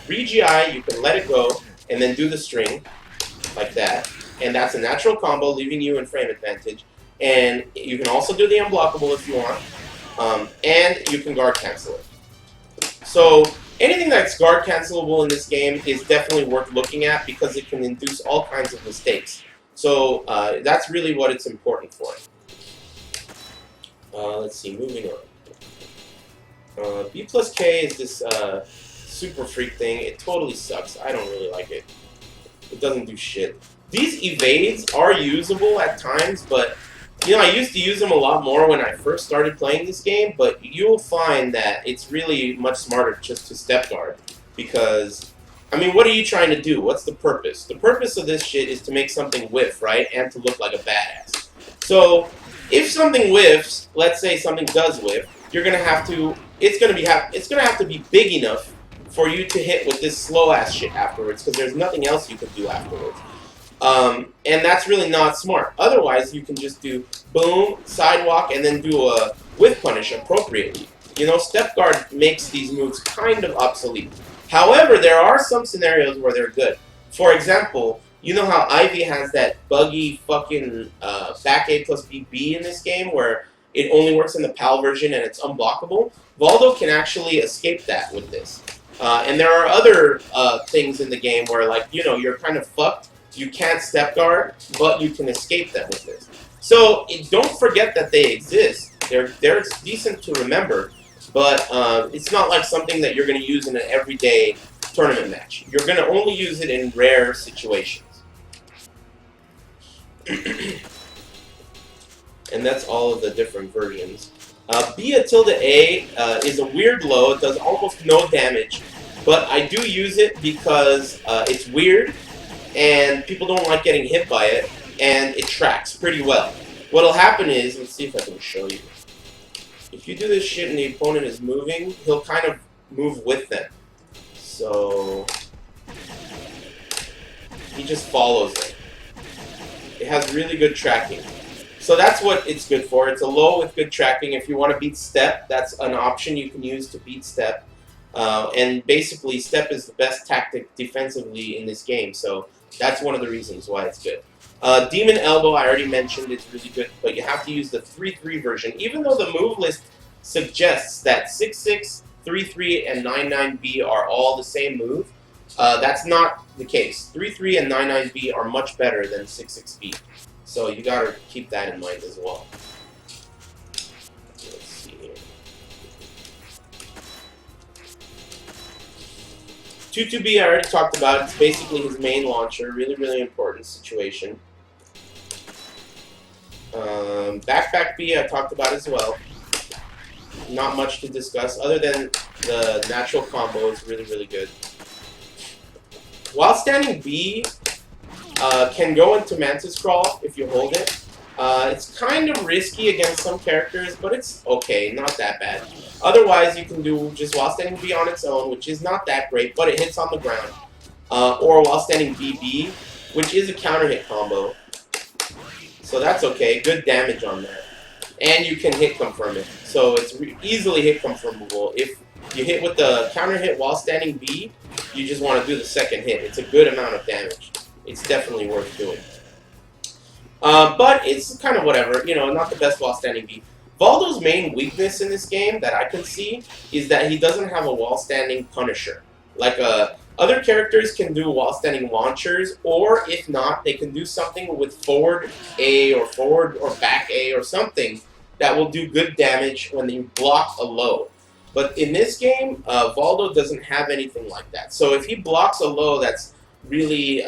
re-GI, you can let it go and then do the string like that, and that's a natural combo, leaving you in frame advantage. And you can also do the unblockable if you want, and you can guard cancel it. So anything that's guard cancelable in this game is definitely worth looking at because it can induce all kinds of mistakes. So that's really what it's important for. Let's see, moving on. B plus K is this super freak thing. It totally sucks. I don't really like it. It doesn't do shit. These evades are usable at times, but you know, I used to use them a lot more when I first started playing this game, but you'll find that it's really much smarter just to step guard because I mean, what are you trying to do? What's the purpose? The purpose of this shit is to make something whiff, right? And to look like a badass. So, if something whiffs, let's say something does whiff, you're gonna have to. It's gonna have to be big enough for you to hit with this slow ass shit afterwards, because there's nothing else you can do afterwards. And that's really not smart. Otherwise, you can just do boom, sidewalk, and then do a whiff punish appropriately. You know, step guard makes these moves kind of obsolete. However, there are some scenarios where they're good. For example, you know how Ivy has that buggy fucking back A plus BB in this game where it only works in the PAL version and it's unblockable? Voldo can actually escape that with this. And there are other things in the game where, like, you know, you're kind of fucked. You can't step guard, but you can escape them with this. So don't forget that they exist. They're decent to remember. But it's not like something that you're going to use in an everyday tournament match. You're going to only use it in rare situations. And that's all of the different versions. B a tilde A is a weird low. It does almost no damage, but I do use it because it's weird and people don't like getting hit by it, and it tracks pretty well. What'll happen is, let's see if I can show you. If you do this shit and the opponent is moving, he'll kind of move with them. So he just follows it. It has really good tracking. So that's what it's good for. It's a low with good tracking. If you want to beat step, that's an option you can use to beat step. And basically, step is the best tactic defensively in this game. So that's one of the reasons why it's good. Demon Elbow, I already mentioned, it's really good, but you have to use the 3-3 version. Even though the move list suggests that 6-6, 3-3, and 9-9B are all the same move, that's not the case. 3-3 and 9-9B are much better than 6-6B. So you gotta keep that in mind as well. Let's see here. 2-2B I already talked about. It's basically his main launcher. Really, really important situation. Backback B I talked about as well. Not much to discuss other than the natural combo is really, really good. While standing B can go into Mantis Crawl if you hold it. It's kind of risky against some characters, but it's okay, not that bad. Otherwise, you can do just while standing B on its own, which is not that great, but it hits on the ground. Or while standing BB, which is a counter hit combo. So that's okay, good damage on that. And you can hit confirm it. So it's easily hit confirmable. If you hit with the counter hit while standing B, you just want to do the second hit. It's a good amount of damage. It's definitely worth doing. But it's kind of whatever, you know, not the best while standing B. Voldo's main weakness in this game that I can see is that he doesn't have a while standing Punisher. Like other characters can do while standing launchers, or if not, they can do something with forward A or forward or back A or something that will do good damage when you block a low. But in this game, Voldo doesn't have anything like that. So if he blocks a low that's really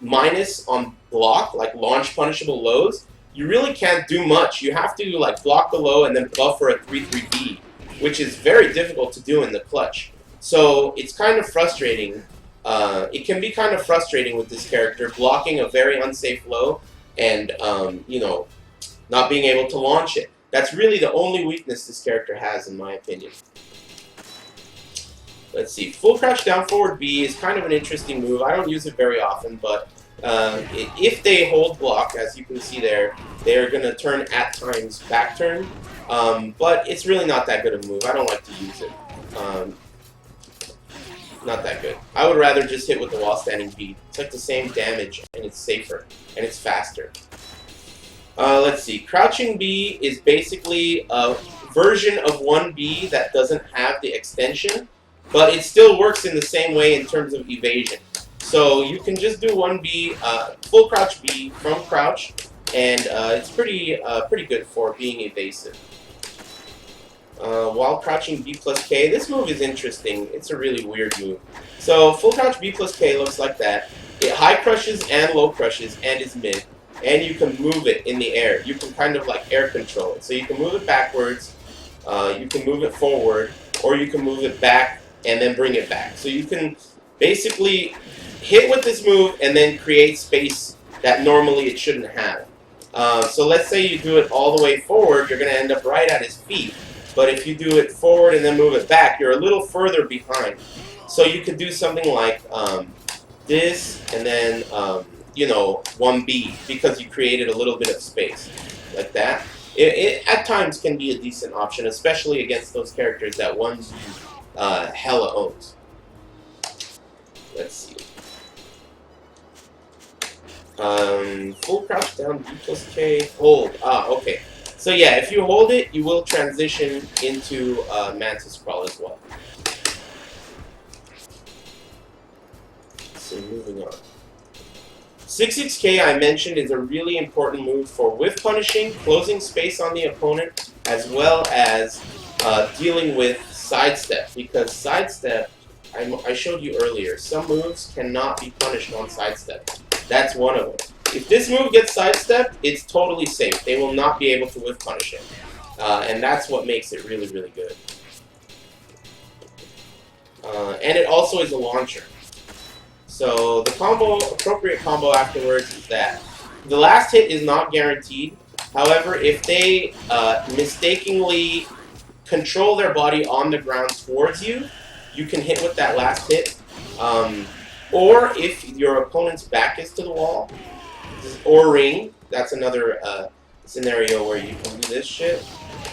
minus on block, like launch punishable lows, you really can't do much. You have to like block the low and then buffer a 3-3B, which is very difficult to do in the clutch. So it's kind of frustrating. It can be kind of frustrating with this character, blocking a very unsafe low and, you know, not being able to launch it. That's really the only weakness this character has, in my opinion. Let's see. Full crouch down forward B is kind of an interesting move. I don't use it very often, but if they hold block, as you can see there, they're going to turn at times back turn. But it's really not that good of a move. I don't like to use it. Not that good. I would rather just hit with the while standing B. It's like the same damage, and it's safer, and it's faster. Let's see. Crouching B is basically a version of 1B that doesn't have the extension, but it still works in the same way in terms of evasion. So you can just do 1B, full crouch B from crouch, and it's pretty good for being evasive. While crouching B plus K, this move is interesting. It's a really weird move. So full crouch B plus K looks like that. It high crushes and low crushes and is mid. And you can move it in the air. You can kind of like air control it. So you can move it backwards, you can move it forward, or you can move it back and then bring it back. So you can basically hit with this move and then create space that normally it shouldn't have. So let's say you do it all the way forward, you're going to end up right at his feet. But if you do it forward and then move it back, you're a little further behind. So you could do something like this and then, you know, 1B, because you created a little bit of space, like that. It at times can be a decent option, especially against those characters that 1B hella owns. Let's see. Full crouch down, B plus K, hold. Okay. So yeah, if you hold it, you will transition into Mantis Crawl as well. So moving on. 6-6K I mentioned is a really important move for whiff punishing, closing space on the opponent, as well as dealing with sidestep. Because sidestep, I showed you earlier, some moves cannot be punished on sidestep. That's one of them. If this move gets sidestepped, it's totally safe. They will not be able to whiff punish it. And that's what makes it really, really good. And it also is a launcher. So the appropriate combo afterwards is that the last hit is not guaranteed. However, if they mistakenly control their body on the ground towards you, you can hit with that last hit. Or if your opponent's back is to the wall, or ring, that's another scenario where you can do this shit.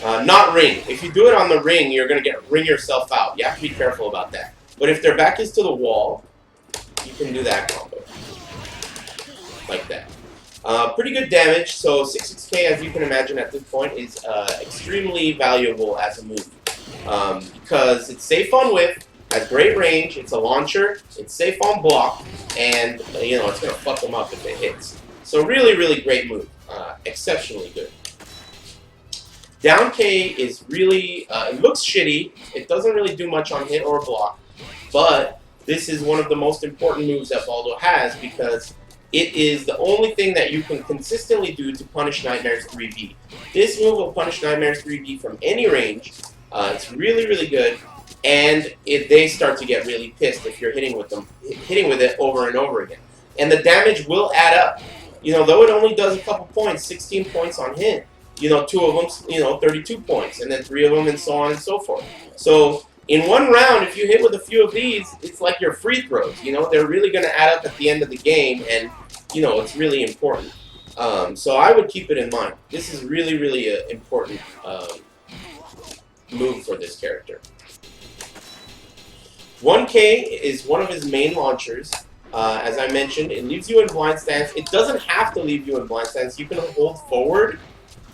Not ring. If you do it on the ring, you're going to ring yourself out. You have to be careful about that. But if their back is to the wall, you can do that combo. Like that. Pretty good damage, so 6-6K, as you can imagine at this point, is extremely valuable as a move. Because it's safe on whiff, has great range, it's a launcher, it's safe on block, and it's going to fuck them up if it hits. So really, really great move. Exceptionally good. Down K is really, it looks shitty, it doesn't really do much on hit or block, but this is one of the most important moves that Voldo has because it is the only thing that you can consistently do to punish Nightmares 3B. This move will punish Nightmares 3B from any range. It's really, really good, and they start to get really pissed if you're hitting with it over and over again. And the damage will add up. Though it only does a couple points, 16 points on hit. 2 of them, 32 points, and then 3 of them, and so on and so forth. So in one round, if you hit with a few of these, it's like your free throws. They're really going to add up at the end of the game, and it's really important. So I would keep it in mind. This is really, really an important move for this character. 1K is one of his main launchers. As I mentioned, it leaves you in blind stance. It doesn't have to leave you in blind stance. You can hold forward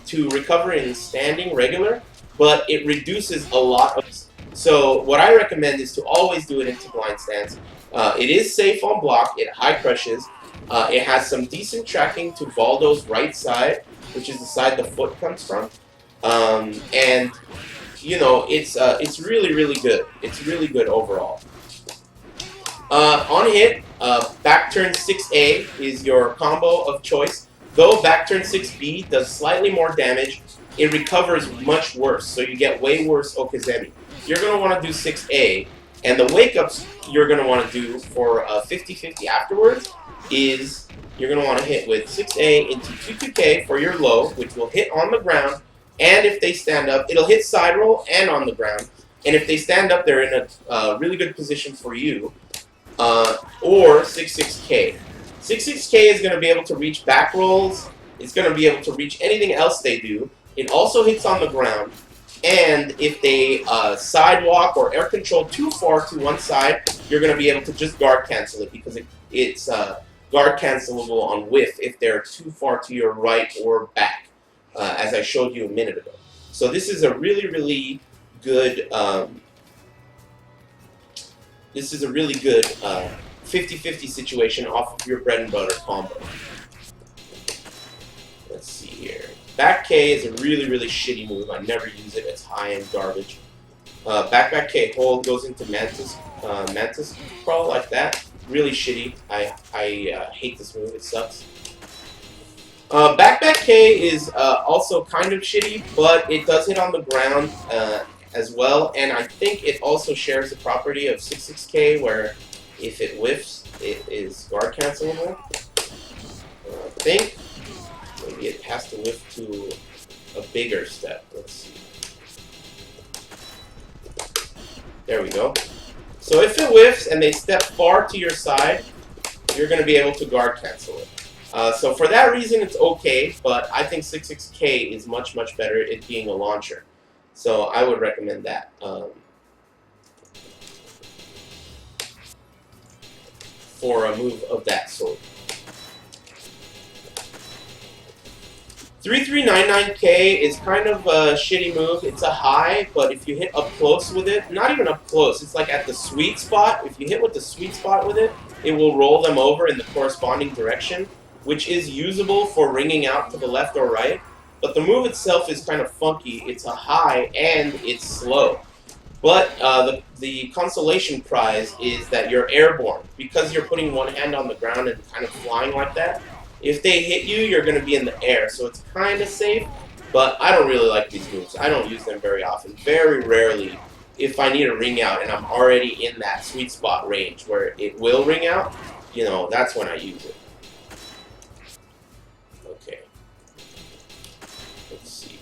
to recover in standing regular, but it reduces a lot of... So what I recommend is to always do it into blind stance. It is safe on block. It high crushes. It has some decent tracking to Voldo's right side, which is the side the foot comes from. And it's really, really good. It's really good overall. On hit, back turn 6A is your combo of choice. Though back turn 6B does slightly more damage, it recovers much worse, so you get way worse Okazemi. You're going to want to do 6A, and the wake-ups you're going to want to do for 50-50 afterwards is you're going to want to hit with 6A into 2-2K for your low, which will hit on the ground, and if they stand up, it'll hit side roll and on the ground, and if they stand up, they're in a really good position for you, or 6-6K. 6-6K is going to be able to reach back rolls, it's going to be able to reach anything else they do. It also hits on the ground, and if they sidewalk or air control too far to one side, you're going to be able to just guard cancel it because it's guard cancelable on whiff if they're too far to your right or back, as I showed you a minute ago. So this is a really, really good 50-50 situation off of your bread and butter combo. Let's see here. Back K is a really, really shitty move. I never use it. It's high-end garbage. Back K hold goes into Mantis crawl like that. Really shitty. I hate this move. It sucks. Back K is also kind of shitty, but it does hit on the ground as well, and I think it also shares the property of 6-6K, where if it whiffs, it is guard cancelable. I think maybe it has to whiff to a bigger step. Let's see. There we go. So if it whiffs and they step far to your side, you're going to be able to guard cancel it. So for that reason, it's okay, but I think 6-6K is much, much better, it being a launcher. So I would recommend that. For a move of that sort. 3399K is kind of a shitty move. It's a high, but if you hit up close with it, not even up close, it's like at the sweet spot. If you hit with the sweet spot with it, it will roll them over in the corresponding direction, which is usable for ringing out to the left or right. But the move itself is kind of funky. It's a high and it's slow. But the consolation prize is that you're airborne. Because you're putting one hand on the ground and kind of flying like that, If they hit you, you're going to be in the air, so it's kind of safe, but I don't really like these moves. I don't use them very often. Very rarely, if I need a ring out and I'm already in that sweet spot range where it will ring out, you know, that's when I use it. Okay. Let's see.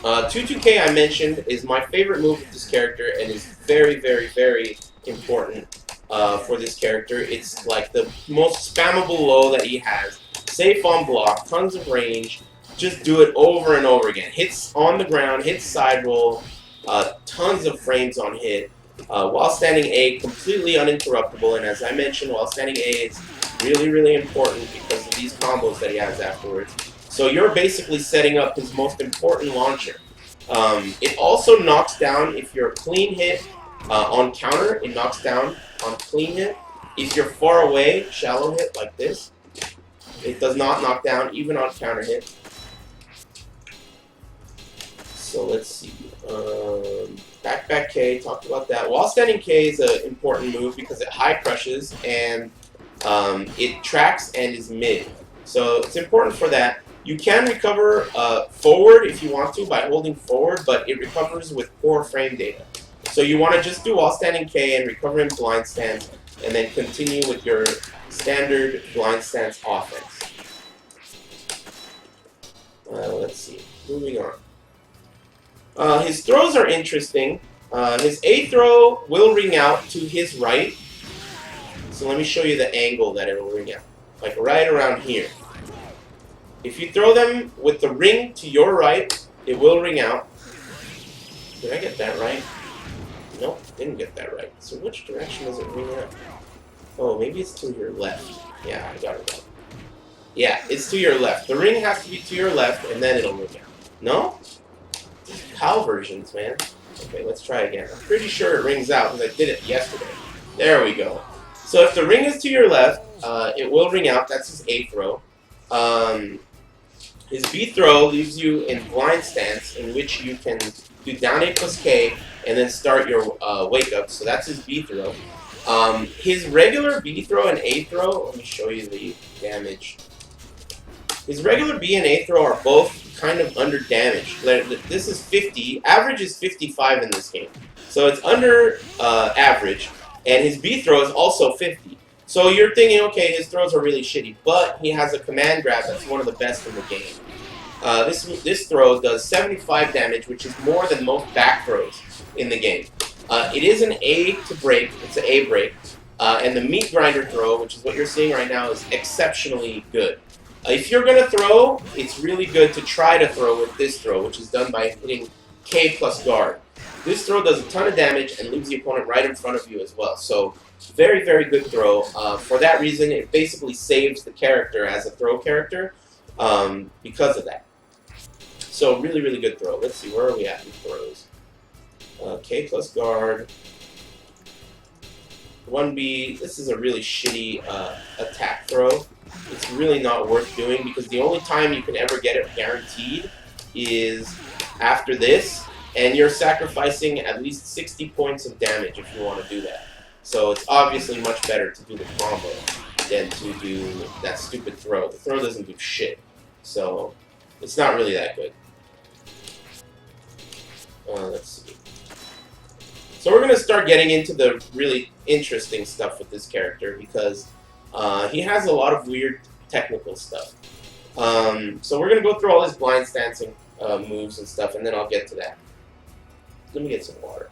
22K I mentioned is my favorite move with this character and is very, very, very important for this character. It's like the most spammable low that he has. Safe on block, tons of range. Just do it over and over again. Hits on the ground, hits side roll, tons of frames on hit. While standing A, completely uninterruptible, and as I mentioned, while standing A is really, really important because of these combos that he has afterwards. So you're basically setting up his most important launcher. It also knocks down, if you're a clean hit on counter, it knocks down on clean hit. If you're far away, shallow hit like this, it does not knock down even on counter hit. So let's see. Back K, talked about that. While standing K is an important move because it high crushes and it tracks and is mid. So it's important for that. You can recover forward if you want to by holding forward, but it recovers with poor frame data. So you want to just do while standing K and recover in blind stance, and then continue with your standard blind stance offense. Let's see. Moving on. His throws are interesting. His A throw will ring out to his right. So let me show you the angle that it will ring out. Like right around here. If you throw them with the ring to your right, it will ring out. Did I get that right? Nope, didn't get that right. So which direction does it ring out? Oh, maybe it's to your left. Yeah, I got it right. Yeah, it's to your left. The ring has to be to your left, and then it'll ring out. No? Cow versions, man. Okay, let's try again. I'm pretty sure it rings out because I did it yesterday. There we go. So if the ring is to your left, it will ring out. That's his A throw. His B throw leaves you in blind stance, in which you can do down A plus K and then start your wake up. So that's his B throw. His regular B throw and A throw, let me show you the damage. His regular B and A throw are both kind of under damage. This is 50. Average is 55 in this game. So it's under average. And his B throw is also 50. So you're thinking, okay, his throws are really shitty, but he has a command grab that's one of the best in the game. This throw does 75 damage, which is more than most back throws in the game. It is an A to break. It's an A break. And the meat grinder throw, which is what you're seeing right now, is exceptionally good. If you're going to throw, it's really good to try to throw with this throw, which is done by hitting K plus guard. This throw does a ton of damage and leaves the opponent right in front of you as well. So very, very good throw. For that reason, it basically saves the character as a throw character because of that. So really, really good throw. Let's see, where are we at in throws? K plus guard. 1B, this is a really shitty attack throw. It's really not worth doing because the only time you can ever get it guaranteed is after this, and you're sacrificing at least 60 points of damage if you want to do that. So it's obviously much better to do the combo than to do that stupid throw. The throw doesn't do shit, so it's not really that good. Let's see. So we're going to start getting into the really interesting stuff with this character because he has a lot of weird technical stuff. So we're going to go through all his blind stancing moves and stuff, and then I'll get to that. Let me get some water.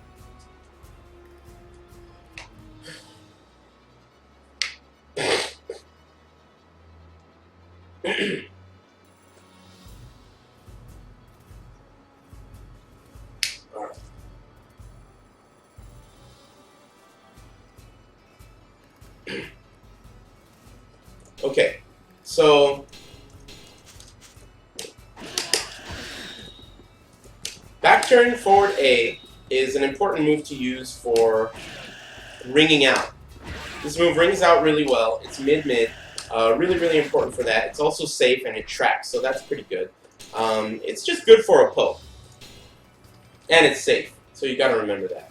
Alright. Okay, so back turn forward A is an important move to use for ringing out. This move rings out really well. It's mid-mid. Really, really important for that. It's also safe and it tracks, so that's pretty good. It's just good for a poke. And it's safe, so you gotta remember that.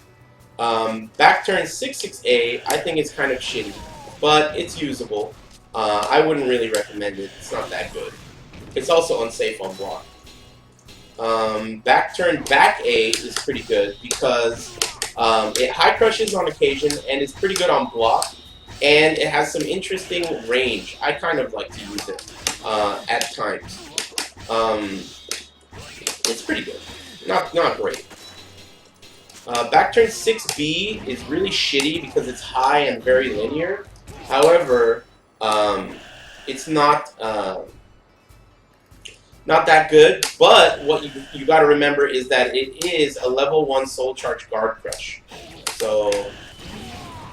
Back turn 6-6A, I think it's kind of shitty, but it's usable. I wouldn't really recommend it. It's not that good. It's also unsafe on block. Back turn back A is pretty good because it high crushes on occasion and is pretty good on block, and it has some interesting range. I kind of like to use it at times. It's pretty good, not great. Back turn 6B is really shitty because it's high and very linear. However, it's not that good, but what you got to remember is that it is a level 1 soul charge guard crush. So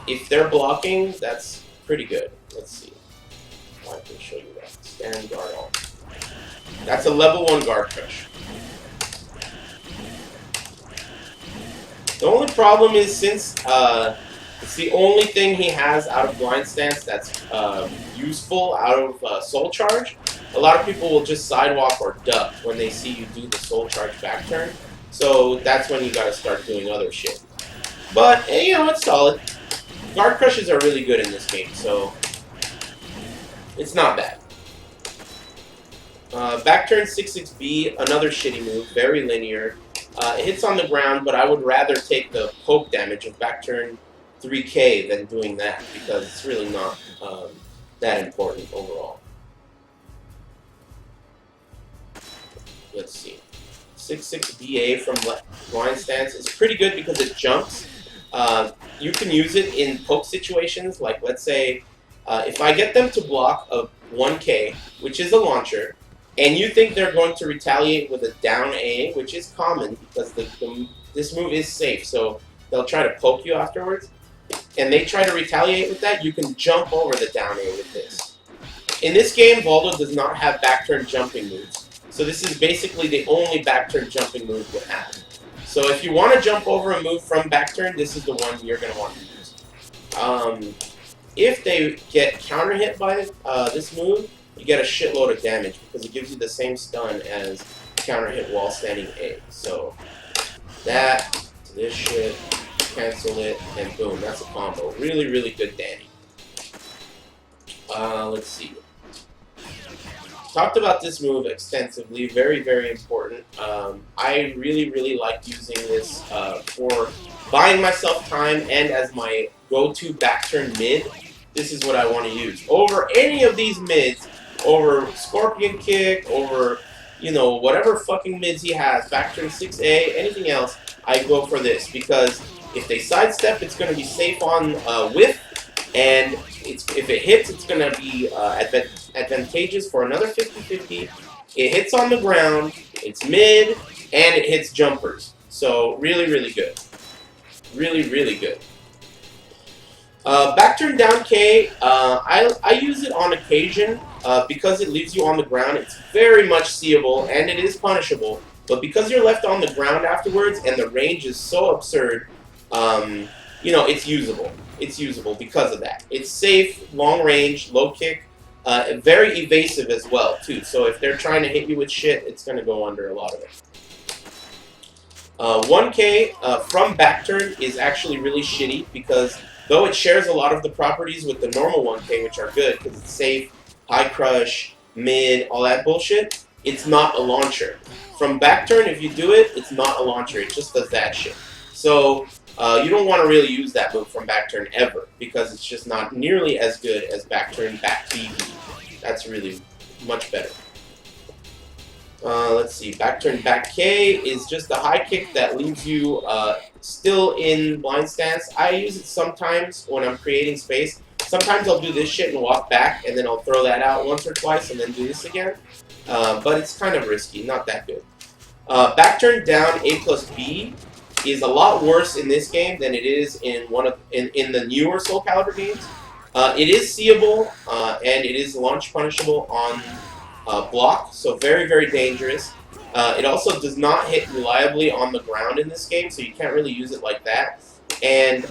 if they're blocking, that's pretty good. Let's see. I can show you that. Stand guard on. That's a level 1 guard crush. The only problem is since it's the only thing he has out of blind stance that's useful out of soul charge, a lot of people will just sidewalk or duck when they see you do the soul charge back turn. So that's when you gotta start doing other shit. But, you know, it's solid. Guard crushes are really good in this game, so it's not bad. Back turn 6-6B, another shitty move, very linear. It hits on the ground, but I would rather take the poke damage of back turn 3K than doing that, because it's really not that important overall. Let's see. 6-6BA from blind stance is pretty good because it jumps. You can use it in poke situations, like let's say if I get them to block a 1K, which is a launcher, and you think they're going to retaliate with a down A, which is common because this move is safe, so they'll try to poke you afterwards, and they try to retaliate with that, you can jump over the down A with this. In this game, Voldo does not have back turn jumping moves, so this is basically the only back turn jumping move you have. So if you want to jump over a move from back turn, this is the one you're going to want to use. If they get counter hit by this move, you get a shitload of damage because it gives you the same stun as counter hit while standing A. So that to this shit, cancel it, and boom, that's a combo. Really, really good Danny. Let's see. Talked about this move extensively. Very, very important. I really, really like using this for buying myself time and as my go-to back turn mid. This is what I want to use. Over any of these mids, over Scorpion Kick, over, you know, whatever fucking mids he has, back turn 6A, anything else, I go for this. Because if they sidestep, it's going to be safe on whiff, and if it hits, it's going to be advantageous for another 50-50. It hits on the ground, it's mid, and it hits jumpers. So really, really good. Really, really good. Back turn down K, I use it on occasion because it leaves you on the ground. It's very much seeable and it is punishable, but because you're left on the ground afterwards and the range is so absurd, you know, it's usable. It's usable because of that. It's safe, long range, low kick, very evasive as well too. So if they're trying to hit you with shit, it's going to go under a lot of it. 1K from back turn is actually really shitty because though it shares a lot of the properties with the normal 1K, which are good because it's safe, high crush, mid, all that bullshit, it's not a launcher. From back turn, if you do it, it's not a launcher. It just does that shit. So you don't want to really use that move from back turn ever because it's just not nearly as good as back turn back BB. That's really much better. Let's see, back turn back K is just a high kick that leaves you still in blind stance. I use it sometimes when I'm creating space. Sometimes I'll do this shit and walk back, and then I'll throw that out once or twice and then do this again. But it's kind of risky, not that good. Back turn down A plus B is a lot worse in this game than it is in in the newer Soul Calibur games. It is seeable and it is launch punishable on block, so very, very dangerous. It also does not hit reliably on the ground in this game, so you can't really use it like that. And,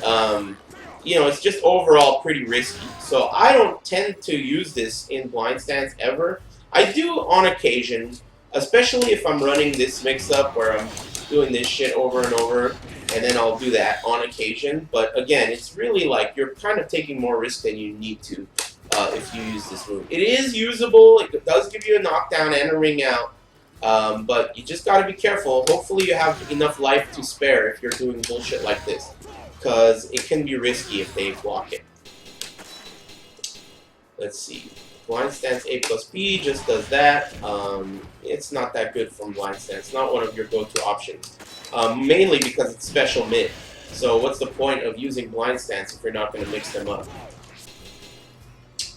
you know, it's just overall pretty risky. So I don't tend to use this in blind stance ever. I do on occasion, especially if I'm running this mix-up where I'm doing this shit over and over, and then I'll do that on occasion. But again, it's really like you're kind of taking more risk than you need to if you use this move. It is usable. It does give you a knockdown and a ring out. But you just gotta be careful. Hopefully you have enough life to spare if you're doing bullshit like this. Because it can be risky if they block it. Let's see. Blind Stance A plus B just does that. It's not that good from Blind Stance. It's not one of your go-to options. Mainly because it's special mid. So what's the point of using Blind Stance if you're not going to mix them up?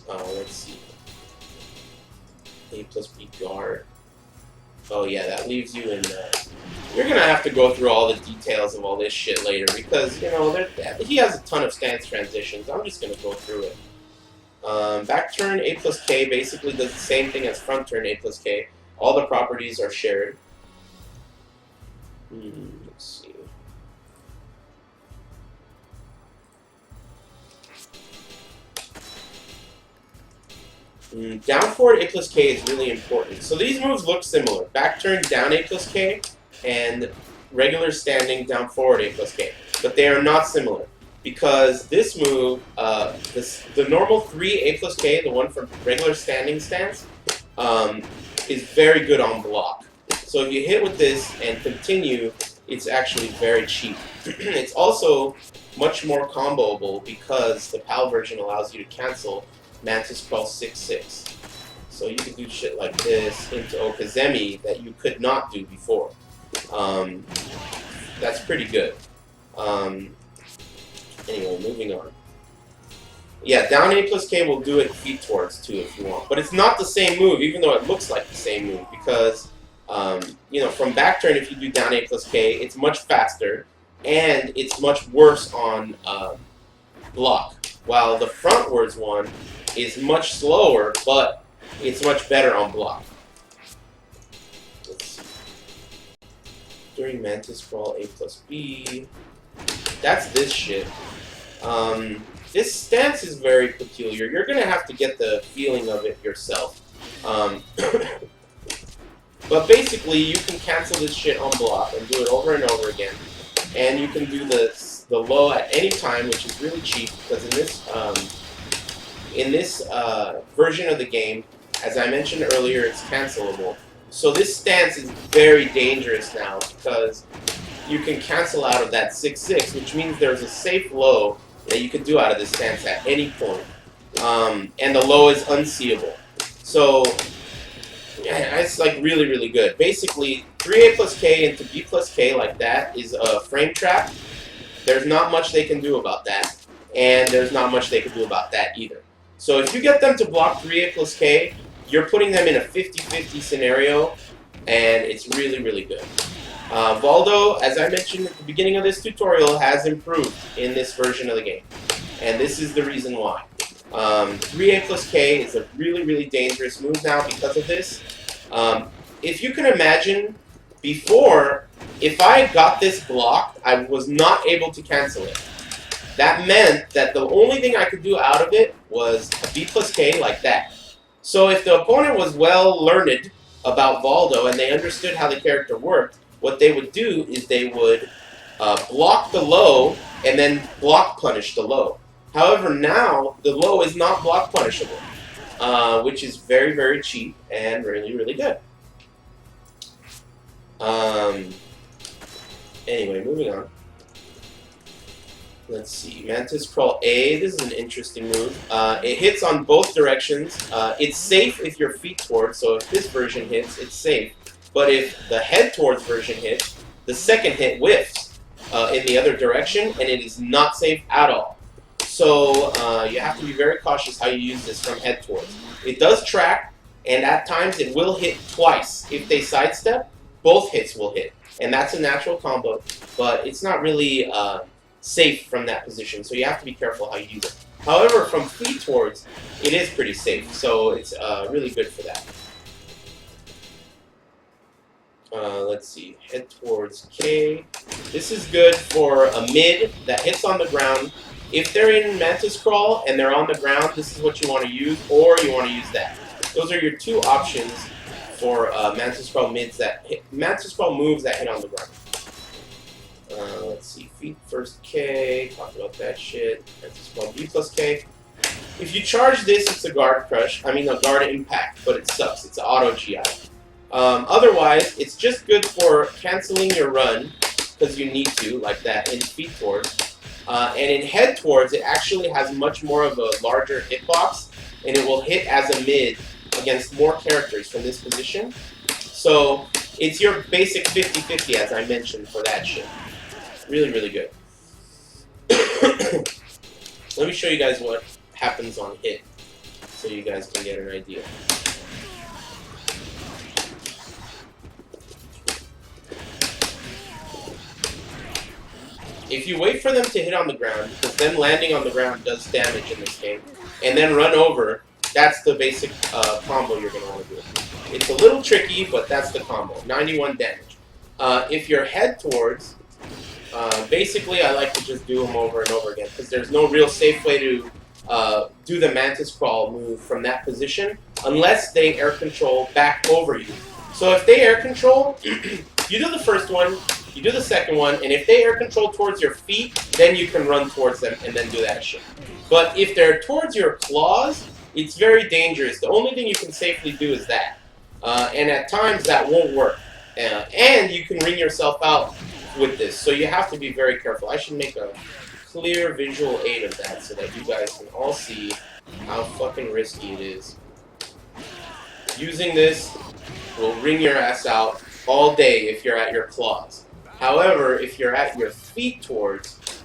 Let's see. A plus B guard. Oh yeah, that leaves you in... you're going to have to go through all the details of all this shit later because, you know, he has a ton of stance transitions. I'm just going to go through it. Back turn A plus K basically does the same thing as front turn A plus K. All the properties are shared. Let's see. Down forward A plus K is really important. So these moves look similar. Back turn down A plus K and regular standing down forward A plus K. But they are not similar. Because this move, the normal 3 A plus K, the one from regular standing stance, is very good on block. So if you hit with this and continue, it's actually very cheap. It's also much more comboable because the PAL version allows you to cancel Mantis Crawl 6-6. So you can do shit like this into Okazemi that you could not do before. That's pretty good. Anyway, moving on. Yeah, down A plus K will do it feet towards too if you want. But it's not the same move, even though it looks like the same move, because, you know, from back turn, if you do down A plus K, it's much faster, and it's much worse on block. While the frontwards one is much slower, but it's much better on block. Let's see. During Mantis Crawl A plus B. That's this shit. This stance is very peculiar. You're gonna have to get the feeling of it yourself. But basically, you can cancel this shit on block and do it over and over again. And you can do the low at any time, which is really cheap because in this version of the game, as I mentioned earlier, it's cancelable. So this stance is very dangerous now because you can cancel out of that 6-6, which means there's a safe low that you can do out of this stance at any point. And the low is unseeable. So, yeah, it's like really, really good. Basically, 3A plus K into B plus K like that is a frame trap. There's not much they can do about that. And there's not much they can do about that either. So if you get them to block 3A plus K, you're putting them in a 50-50 scenario, and it's really, really good. Voldo, as I mentioned at the beginning of this tutorial, has improved in this version of the game. And this is the reason why. 3A plus K is a really, really dangerous move now because of this. If you can imagine, before, if I got this blocked, I was not able to cancel it. That meant that the only thing I could do out of it was a B plus K like that. So if the opponent was well learned about Voldo and they understood how the character worked, what they would do is they would block the low and then block punish the low. However, now the low is not block punishable, which is very, very cheap and really, really good. Anyway, moving on. Let's see. Mantis Crawl A. This is an interesting move. It hits on both directions. It's safe if your feet towards, so if this version hits, it's safe. But if the head towards version hits, the second hit whiffs in the other direction, and it is not safe at all. So you have to be very cautious how you use this from head towards. It does track, and at times it will hit twice. If they sidestep, both hits will hit. And that's a natural combo, but it's not really safe from that position, so you have to be careful how you use it. However, from feet towards, it is pretty safe, so it's really good for that. Let's see, head towards K. This is good for a mid that hits on the ground. If they're in Mantis Crawl and they're on the ground, this is what you want to use, or you want to use that. Those are your two options for Mantis Crawl mids that hit, Mantis Crawl moves that hit on the ground. Let's see, feet first K, talked about that shit. Mantis Crawl B plus K. If you charge this, it's a guard crush. I mean, a guard impact, but it sucks. It's auto GI. Otherwise, it's just good for canceling your run, because you need to, like that, in feet towards. And in head towards, it actually has much more of a larger hitbox, and it will hit as a mid against more characters from this position. So it's your basic 50-50, as I mentioned, for that shit. Really, really good. Let me show you guys what happens on hit, so you guys can get an idea. If you wait for them to hit on the ground, because them landing on the ground does damage in this game, and then run over, that's the basic combo you're going to want to do. It's a little tricky, but that's the combo. 91 damage. If you're head towards, basically I like to just do them over and over again, because there's no real safe way to do the Mantis Crawl move from that position, unless they air control back over you. So if they air control, you do the first one, you do the second one, and if they air control towards your feet, then you can run towards them and then do that shit. But if they're towards your claws, it's very dangerous. The only thing you can safely do is that. And at times that won't work. And you can ring yourself out with this, so you have to be very careful. I should make a clear visual aid of that so that you guys can all see how fucking risky it is. Using this will ring your ass out all day if you're at your claws. However, if you're at your feet towards,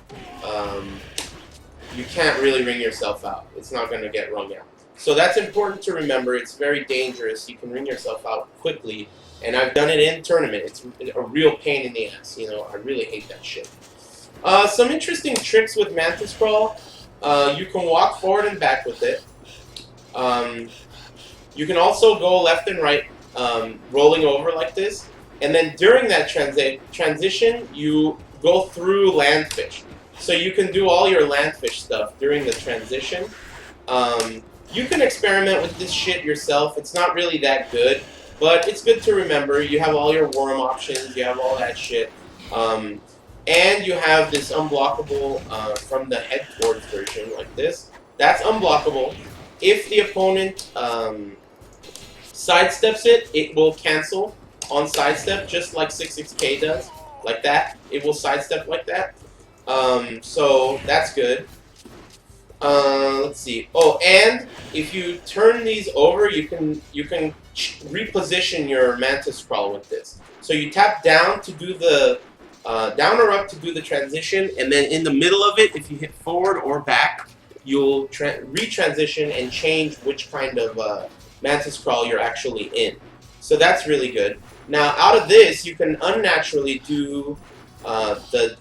you can't really ring yourself out. It's not going to get wrung out. So that's important to remember. It's very dangerous. You can ring yourself out quickly, and I've done it in tournament. It's a real pain in the ass. You know, I really hate that shit. Some interesting tricks with Mantis Crawl. You can walk forward and back with it. You can also go left and right, rolling over like this. And then during that transition, you go through landfish. So you can do all your landfish stuff during the transition. You can experiment with this shit yourself. It's not really that good, but it's good to remember. You have all your worm options, you have all that shit. And you have this unblockable from the head towards version like this. That's unblockable. If the opponent sidesteps it, it will cancel on sidestep, just like 66K does, like that. It will sidestep like that. So that's good. Let's see. Oh, and if you turn these over, you can reposition your Mantis Crawl with this. So you tap down to do the down or up to do the transition, and then in the middle of it, if you hit forward or back, you'll retransition and change which kind of Mantis Crawl you're actually in. So that's really good. Now, out of this, you can unnaturally do the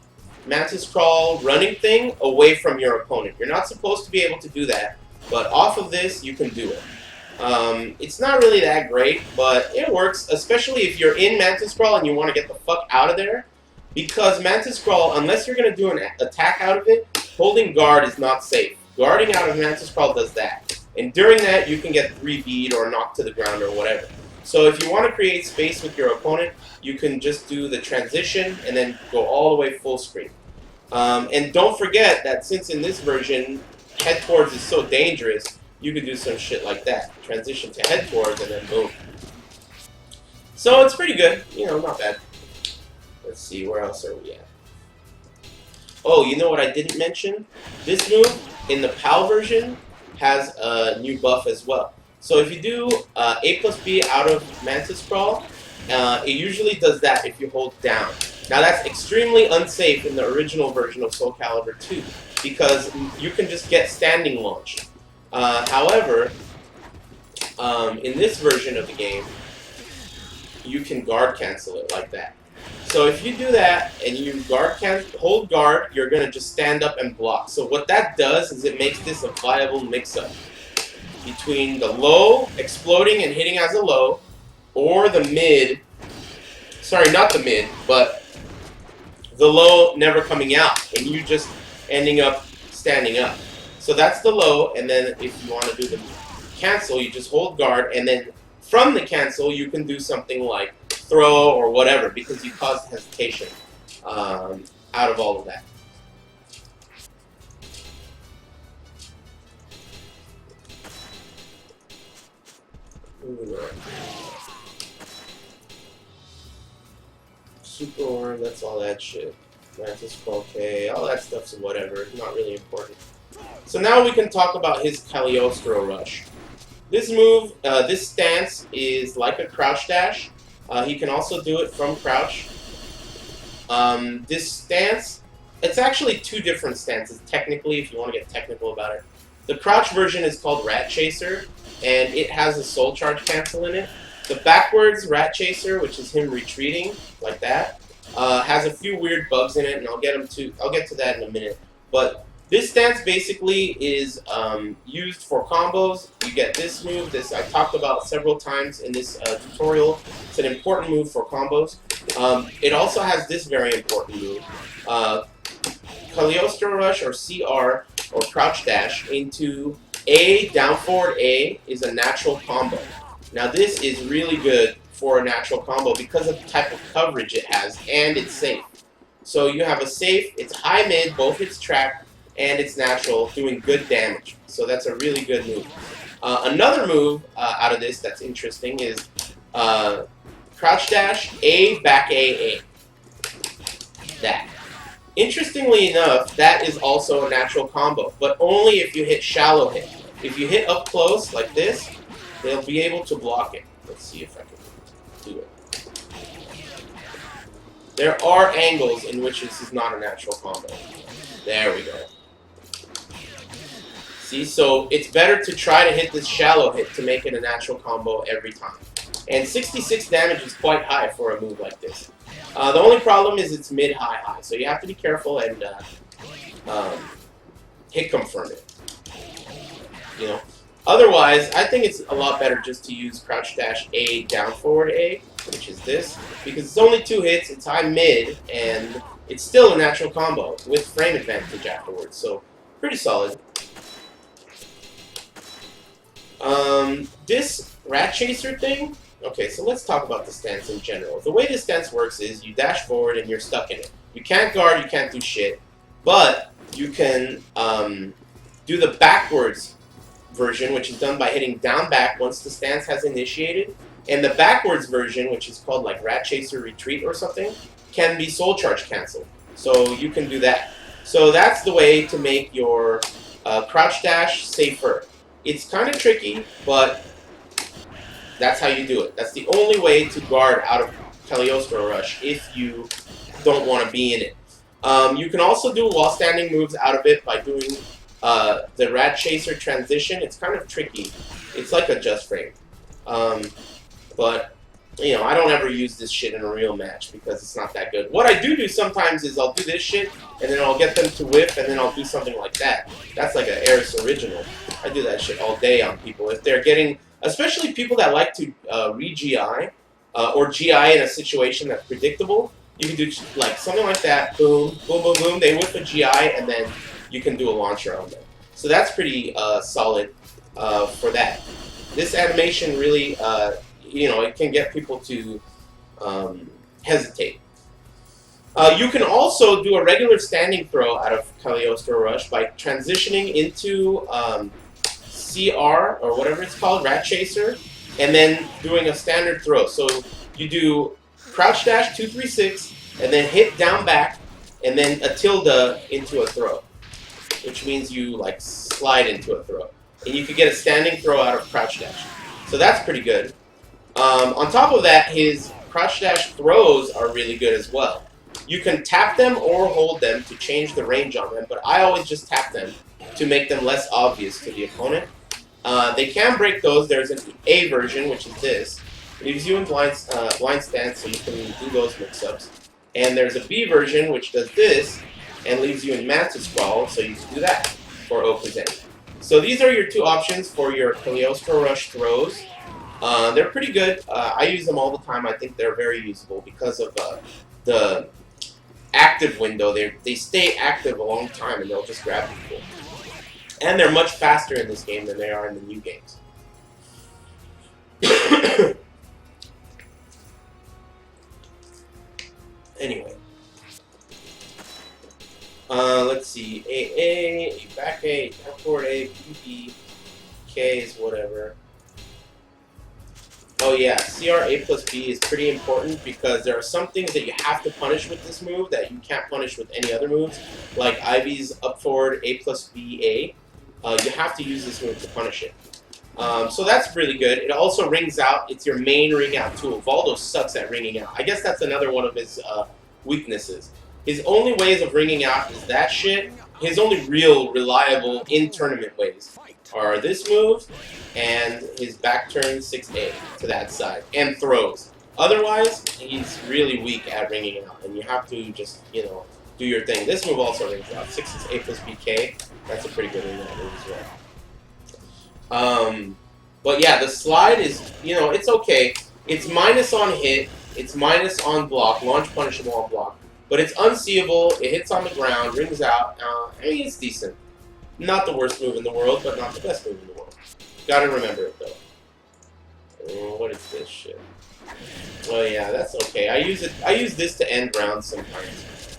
Mantis Crawl running thing away from your opponent. You're not supposed to be able to do that, but off of this, you can do it. It's not really that great, but it works, especially if you're in Mantis Crawl and you want to get the fuck out of there, because Mantis Crawl, unless you're going to do an attack out of it, holding guard is not safe. Guarding out of Mantis Crawl does that. And during that, you can get 3B'd or knocked to the ground or whatever. So if you want to create space with your opponent, you can just do the transition and then go all the way full screen. And don't forget that since in this version, head towards is so dangerous, you could do some shit like that. Transition to head towards and then boom. So it's pretty good. You know, not bad. Let's see, where else are we at? Oh, you know what I didn't mention? This move, in the PAL version, has a new buff as well. So if you do A+B out of Mantis Crawl, it usually does that if you hold down. Now that's extremely unsafe in the original version of Soul Calibur 2, because you can just get standing launched. However, in this version of the game, you can guard cancel it like that. So if you do that and you hold guard, you're going to just stand up and block. So what that does is it makes this a viable mix-up between the low exploding and hitting as a low, or the mid, sorry, not the mid, but the low never coming out, and you just ending up standing up. So that's the low, and then if you want to do the cancel, you just hold guard, and then from the cancel, you can do something like throw or whatever, because you caused hesitation out of all of that. Super Orb, that's all that shit. Mantis 12K, all that stuff's whatever, not really important. So now we can talk about his Cagliostro Rush. This move, this stance is like a crouch dash. He can also do it from crouch. This stance, it's actually two different stances, technically, if you want to get technical about it. The crouch version is called Rat Chaser, and it has a soul charge cancel in it. The backwards Rat Chaser, which is him retreating, like that, has a few weird bugs in it, and I'll get to that in a minute. But this stance basically is used for combos. You get this move. This I talked about several times in this tutorial. It's an important move for combos. It also has this very important move. Cagliostro Rush, or CR, or Crouch Dash, into A, down forward A, is a natural combo. Now this is really good for a natural combo because of the type of coverage it has, and it's safe. So you have a safe, it's high mid, both hits track, and it's natural, doing good damage. So that's a really good move. Another move out of this that's interesting is Crouch Dash, A, back A, A. That. Interestingly enough, that is also a natural combo, but only if you hit shallow hit. If you hit up close, like this, they'll be able to block it. Let's see if I can do it. There are angles in which this is not a natural combo. There we go. See, so it's better to try to hit this shallow hit to make it a natural combo every time. And 66 damage is quite high for a move like this. The only problem is it's mid-high-high, so you have to be careful and hit confirm it. You know. Otherwise, I think it's a lot better just to use Crouch Dash A, down forward A, which is this, because it's only 2 hits, it's high mid, and it's still a natural combo with frame advantage afterwards. So pretty solid. This Rat Chaser thing. Okay, so let's talk about the stance in general. The way this stance works is you dash forward and you're stuck in it. You can't guard, you can't do shit, but you can do the backwards version, which is done by hitting down back once the stance has initiated, and the backwards version, which is called like Rat Chaser Retreat or something, can be soul charge canceled. So you can do that. So that's the way to make your crouch dash safer. It's kind of tricky, but that's how you do it. That's the only way to guard out of Cagliostro Rush if you don't want to be in it. You can also do while standing moves out of it by doing the Rat Chaser transition. It's kind of tricky. It's like a just frame. But, you know, I don't ever use this shit in a real match because it's not that good. What I do sometimes is I'll do this shit, and then I'll get them to whiff, and then I'll do something like that. That's like an Eris original. I do that shit all day on people. If they're getting, especially people that like to re-GI, or GI in a situation that's predictable, you can do like something like that, boom, boom, boom, boom, they whiff a GI, and then you can do a launcher on them. So that's pretty solid for that. This animation really, you know, it can get people to hesitate. You can also do a regular standing throw out of Cagliostro Rush by transitioning into CR, or whatever it's called, Rat Chaser, and then doing a standard throw. So you do crouch dash 236, and then hit down back, and then a tilde into a throw, which means you like slide into a throw. And you could get a standing throw out of crouch dash. So that's pretty good. On top of that, his crouch dash throws are really good as well. You can tap them or hold them to change the range on them, but I always just tap them to make them less obvious to the opponent. They can break those. There's an A version, which is this. It leaves you in blind stance, so you can do those mix-ups. And there's a B version, which does this, and leaves you in Mantis Sprawl, so you can do that for Okuzeni. So these are your two options for your Cagliostro Rush throws. They're pretty good. I use them all the time. I think they're very usable because of the active window. They stay active a long time, and they'll just grab people. And they're much faster in this game than they are in the new games. Anyway. Let's see. A, back A, back forward A, B, K is whatever. Oh yeah, CR A plus B is pretty important because there are some things that you have to punish with this move that you can't punish with any other moves, like Ivy's up forward A plus B A. You have to use this move to punish it. So that's really good. It also rings out. It's your main ring out tool. Voldo sucks at ringing out. I guess that's another one of his weaknesses. His only ways of ringing out is that shit. His only real reliable in-tournament ways are this move and his back turn 6A to that side, and throws. Otherwise, he's really weak at ringing out, and you have to just, you know, do your thing. This move also rings out. 6A plus BK. That's a pretty good ring out move as well. But yeah, the slide is, you know, it's okay. It's minus on hit. It's minus on block. Launch punishable on block. But it's unseeable. It hits on the ground. Rings out. I mean, it's decent. Not the worst move in the world, but not the best move in the world. Gotta remember it, though. Oh, what is this shit? Oh yeah, that's okay. I use this to end rounds sometimes.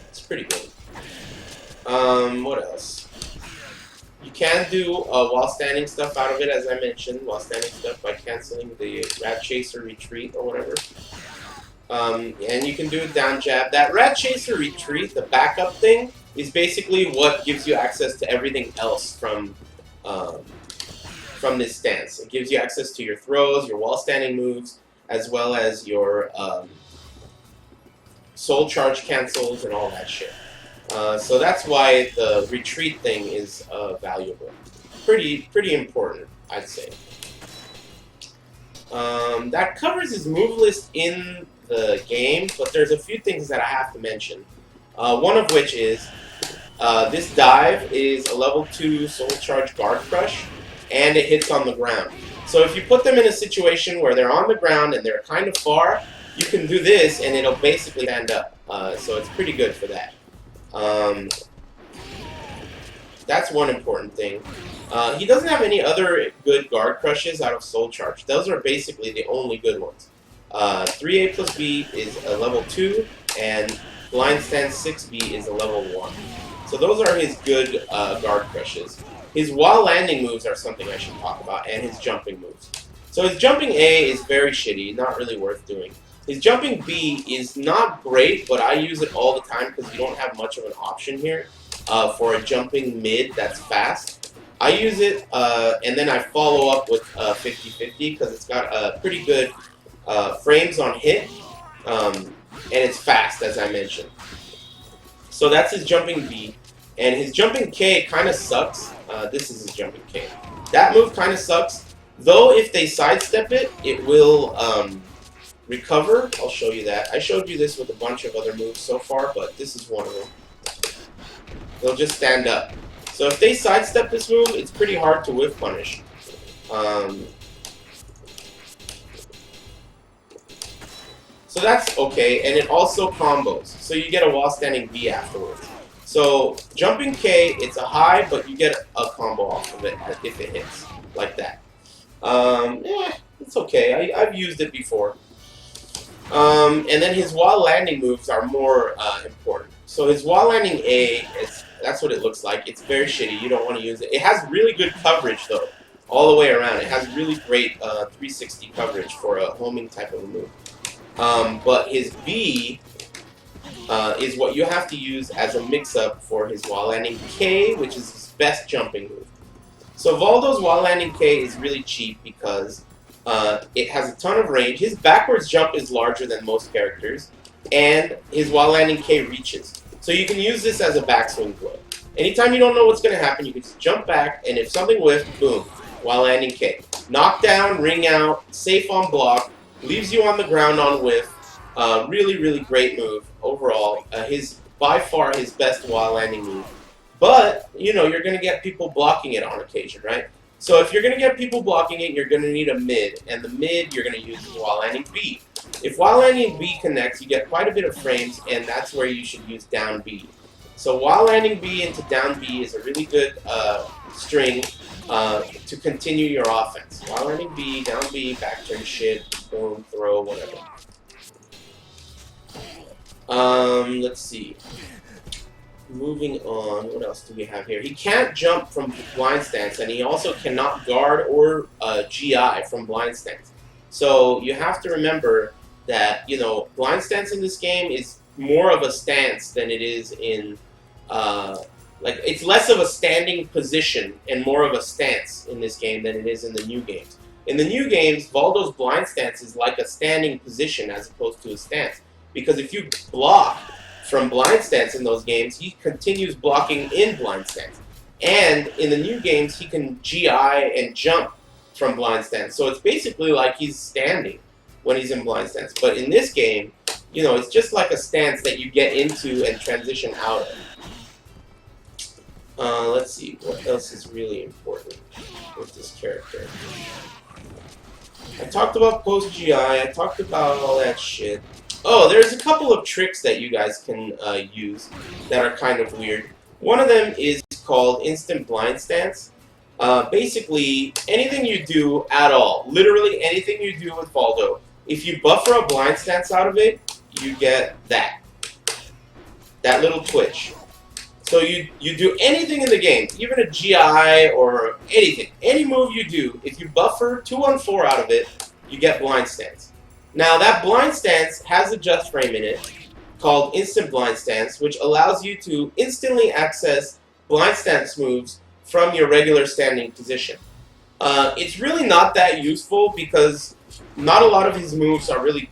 It's pretty good. What else? You can do while standing stuff out of it, as I mentioned, while standing stuff by canceling the Rat Chaser Retreat or whatever. And you can do a down jab. That Rat Chaser Retreat, the backup thing, is basically what gives you access to everything else from this stance. It gives you access to your throws, your wall standing moves, as well as your soul charge cancels and all that shit. So that's why the retreat thing is valuable. Pretty important, I'd say. That covers his move list in the game, but there's a few things that I have to mention. One of which is this dive is a level 2 soul charge guard crush, and it hits on the ground. So if you put them in a situation where they're on the ground and they're kind of far, you can do this and it'll basically stand up. So it's pretty good for that. That's one important thing. He doesn't have any other good guard crushes out of Soul Charge. Those are basically the only good ones. 3A plus B is a level 2, and Blind Stand 6B is a level 1. So those are his good guard crushes. His wall landing moves are something I should talk about, and his jumping moves. So his jumping A is very shitty, not really worth doing. His jumping B is not great, but I use it all the time because you don't have much of an option here for a jumping mid that's fast. I use it, and then I follow up with 50-50 because it's got pretty good frames on hit, and it's fast, as I mentioned. So that's his jumping B. And his jumping K kind of sucks. This is his jumping K. That move kind of sucks. Though if they sidestep it, it will recover. I'll show you that. I showed you this with a bunch of other moves so far, but this is one of them. They'll just stand up. So if they sidestep this move, it's pretty hard to whiff punish. So that's okay, and it also combos. So you get a wall standing B afterwards. So jumping K, it's a high, but you get a combo off of it if it hits, like that. It's okay. I've used it before. And then his wall landing moves are more important. So his wall landing A, that's what it looks like. It's very shitty. You don't want to use it. It has really good coverage, though, all the way around. It has really great 360 coverage for a homing type of a move. But his B is what you have to use as a mix-up for his wall landing K, which is his best jumping move. So Voldo's wall landing K is really cheap because it has a ton of range. His backwards jump is larger than most characters, and his wall landing K reaches. So you can use this as a backswing blow. Anytime you don't know what's going to happen, you can just jump back, and if something whiffs, boom, wall landing K. Knockdown, ring out, safe on block, leaves you on the ground on whiff. Really, really great move overall. By far his best wall landing move. But, you know, you're going to get people blocking it on occasion, right? So if you're going to get people blocking it, you're going to need a mid. And the mid, you're going to use his wall landing B. If wall landing B connects, you get quite a bit of frames, and that's where you should use down B. So wall landing B into down B is a really good string to continue your offense. Wall landing B, down B, back turn shit, boom, throw, whatever. Let's see. moving on, what else do we have here? He can't jump from blind stance, and he also cannot guard or GI from blind stance. So you have to remember that, you know, blind stance in this game is more of a stance than it is in, like, it's less of a standing position and more of a stance in this game than it is in the new games. In the new games, Voldo's blind stance is like a standing position as opposed to a stance. Because if you block from blind stance in those games, he continues blocking in blind stance. And in the new games, he can GI and jump from blind stance. So it's basically like he's standing when he's in blind stance. But in this game, you know, it's just like a stance that you get into and transition out of. Let's see, what else is really important with this character? I talked about post-GI, I talked about all that shit. Oh, there's a couple of tricks that you guys can use that are kind of weird. One of them is called instant blind stance. Basically, anything you do at all, literally anything you do with Voldo, if you buffer a blind stance out of it, you get that little twitch. So you do anything in the game, even a GI or anything, any move you do, if you buffer 2-on-4 out of it, you get blind stance. Now that blind stance has a just frame in it called instant blind stance, which allows you to instantly access blind stance moves from your regular standing position. It's really not that useful because not a lot of his moves are really...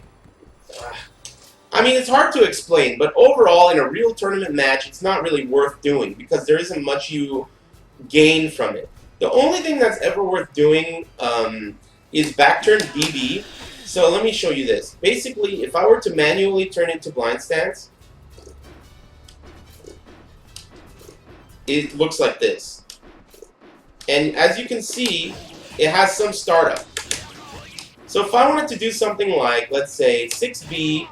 I mean, it's hard to explain, but overall, in a real tournament match, it's not really worth doing because there isn't much you gain from it. The only thing that's ever worth doing is back turn BB. So let me show you this. Basically, if I were to manually turn into blind stance, it looks like this. And as you can see, it has some startup. So if I wanted to do something like, let's say, 6B...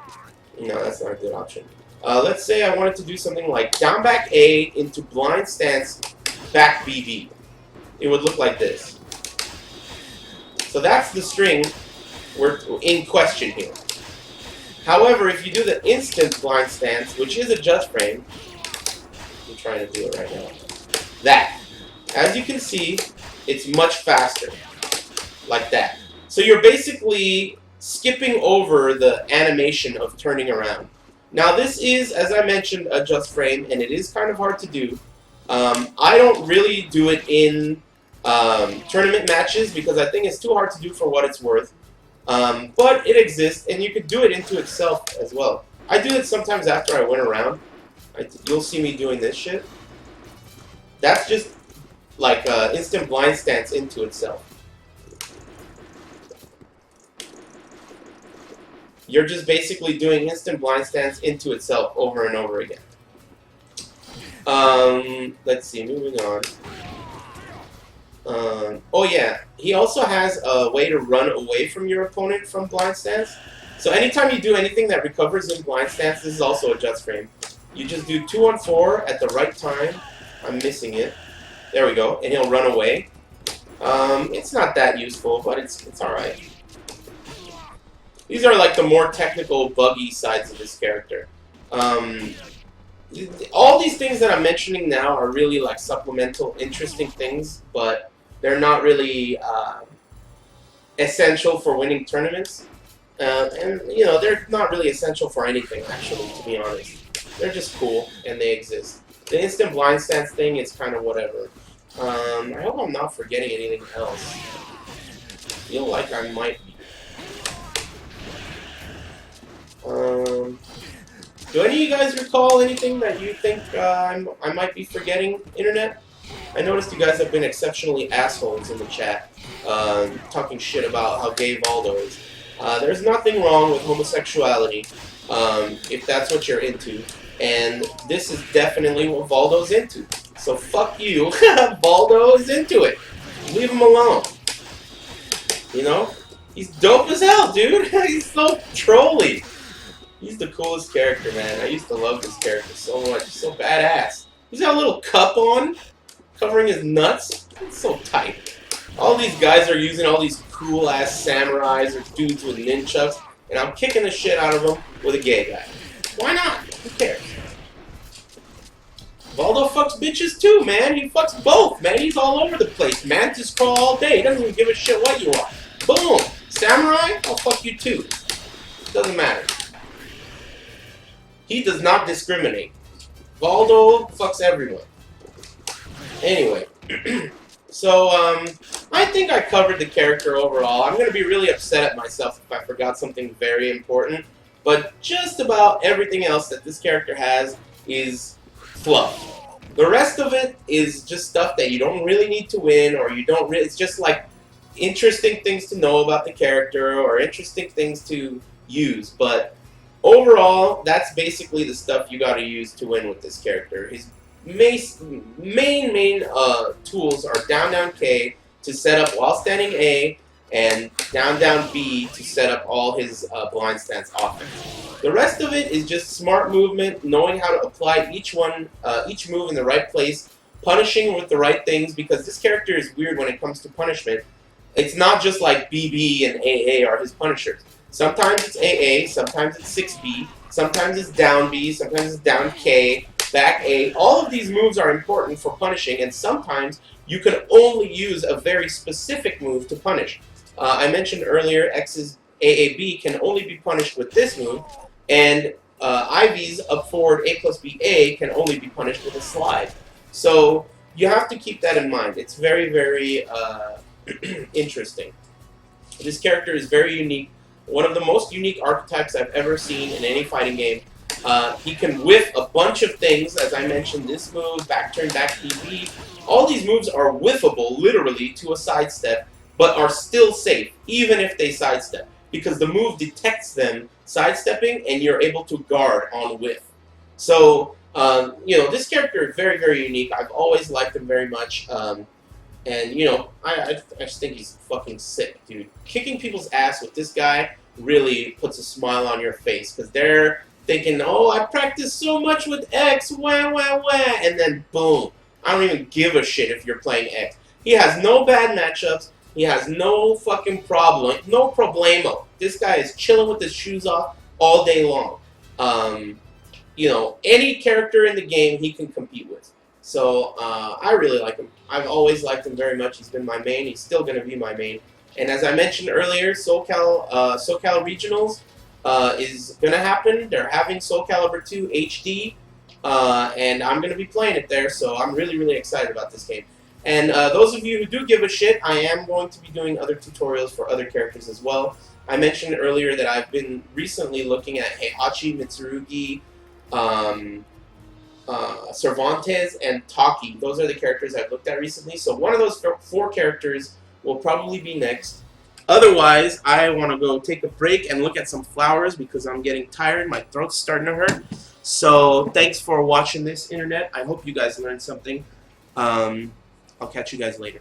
No, that's not a good option. Let's say I wanted to do something like down back A into blind stance back BB. It would look like this. So that's the string we're in question here. However, if you do the instant blind stance, which is a just frame, I'm trying to do it right now. That, as you can see, it's much faster, like that. So you're basically skipping over the animation of turning around. Now this is, as I mentioned, a just frame, and it is kind of hard to do. I don't really do it in tournament matches because I think it's too hard to do for what it's worth. But it exists, and you could do it into itself as well. I do it sometimes after I win around. You'll see me doing this shit. That's just like instant blind stance into itself. You're just basically doing instant blind stance into itself over and over again. Let's see, moving on. Oh yeah, he also has a way to run away from your opponent from blind stance. So anytime you do anything that recovers in blind stance, this is also a just frame. You just do 2-on-4 at the right time. I'm missing it. There we go, and he'll run away. It's not that useful, but it's alright. These are like the more technical, buggy sides of this character. All these things that I'm mentioning now are really like supplemental, interesting things, but they're not really essential for winning tournaments. And, you know, they're not really essential for anything, actually, to be honest. They're just cool, and they exist. The instant blind stance thing is kind of whatever. I hope I'm not forgetting anything else. I feel like I might be. Do any of you guys recall anything that you think I might be forgetting, Internet? I noticed you guys have been exceptionally assholes in the chat, talking shit about how gay Voldo is. There's nothing wrong with homosexuality, if that's what you're into, and this is definitely what Voldo's into. So fuck you, Voldo is into it. Leave him alone. You know? He's dope as hell, dude. He's so trolly. He's the coolest character, man. I used to love this character so much. He's so badass. He's got a little cup on, covering his nuts. It's so tight. All these guys are using all these cool-ass samurais or dudes with nunchucks, and I'm kicking the shit out of them with a gay guy. Why not? Who cares? Voldo fucks bitches too, man. He fucks both, man. He's all over the place. Mantis crawl all day. He doesn't even give a shit what you are. Boom. Samurai, I'll fuck you too. Doesn't matter. He does not discriminate. Voldo fucks everyone. Anyway. So, I think I covered the character overall. I'm going to be really upset at myself if I forgot something very important. But just about everything else that this character has is fluff. The rest of it is just stuff that you don't really need to win, or you don't really... It's just like interesting things to know about the character, or interesting things to use. But overall, that's basically the stuff you got to use to win with this character. His main tools are down K to set up while standing A, and down B to set up all his blind stance offense. The rest of it is just smart movement, knowing how to apply each move in the right place, punishing with the right things, because this character is weird when it comes to punishment. It's not just like BB and AA are his punishers. Sometimes it's AA, sometimes it's 6B, sometimes it's down B, sometimes it's down K, back A. All of these moves are important for punishing, and sometimes you can only use a very specific move to punish. I mentioned earlier X's AAB can only be punished with this move, and IV's up forward A plus BA can only be punished with a slide. So you have to keep that in mind. It's very, very interesting. This character is very unique. One of the most unique archetypes I've ever seen in any fighting game. He can whiff a bunch of things, as I mentioned, this move, back turn, back DB. All these moves are whiffable, literally, to a sidestep, but are still safe, even if they sidestep, because the move detects them sidestepping, and you're able to guard on whiff. So, you know, this character is very, very unique. I've always liked him very much, and, you know, I just think he's fucking sick, dude. Kicking people's ass with this guy really puts a smile on your face, because they're thinking, oh, I practiced so much with X, wah, wah, wah, and then boom. I don't even give a shit if you're playing X. He has no bad matchups. He has no fucking problem, no problemo. This guy is chilling with his shoes off all day long. You know, any character in the game he can compete with. So I really like him. I've always liked him very much. He's been my main. He's still going to be my main. And as I mentioned earlier, SoCal Regionals is going to happen. They're having Soul Calibur 2 HD, and I'm going to be playing it there, so I'm really, really excited about this game. And those of you who do give a shit, I am going to be doing other tutorials for other characters as well. I mentioned earlier that I've been recently looking at Heihachi, Mitsurugi, Cervantes, and Taki. Those are the characters I've looked at recently, so one of those 4 characters will probably be next. Otherwise, I want to go take a break and look at some flowers because I'm getting tired. My throat's starting to hurt. So thanks for watching this, Internet. I hope you guys learned something. I'll catch you guys later.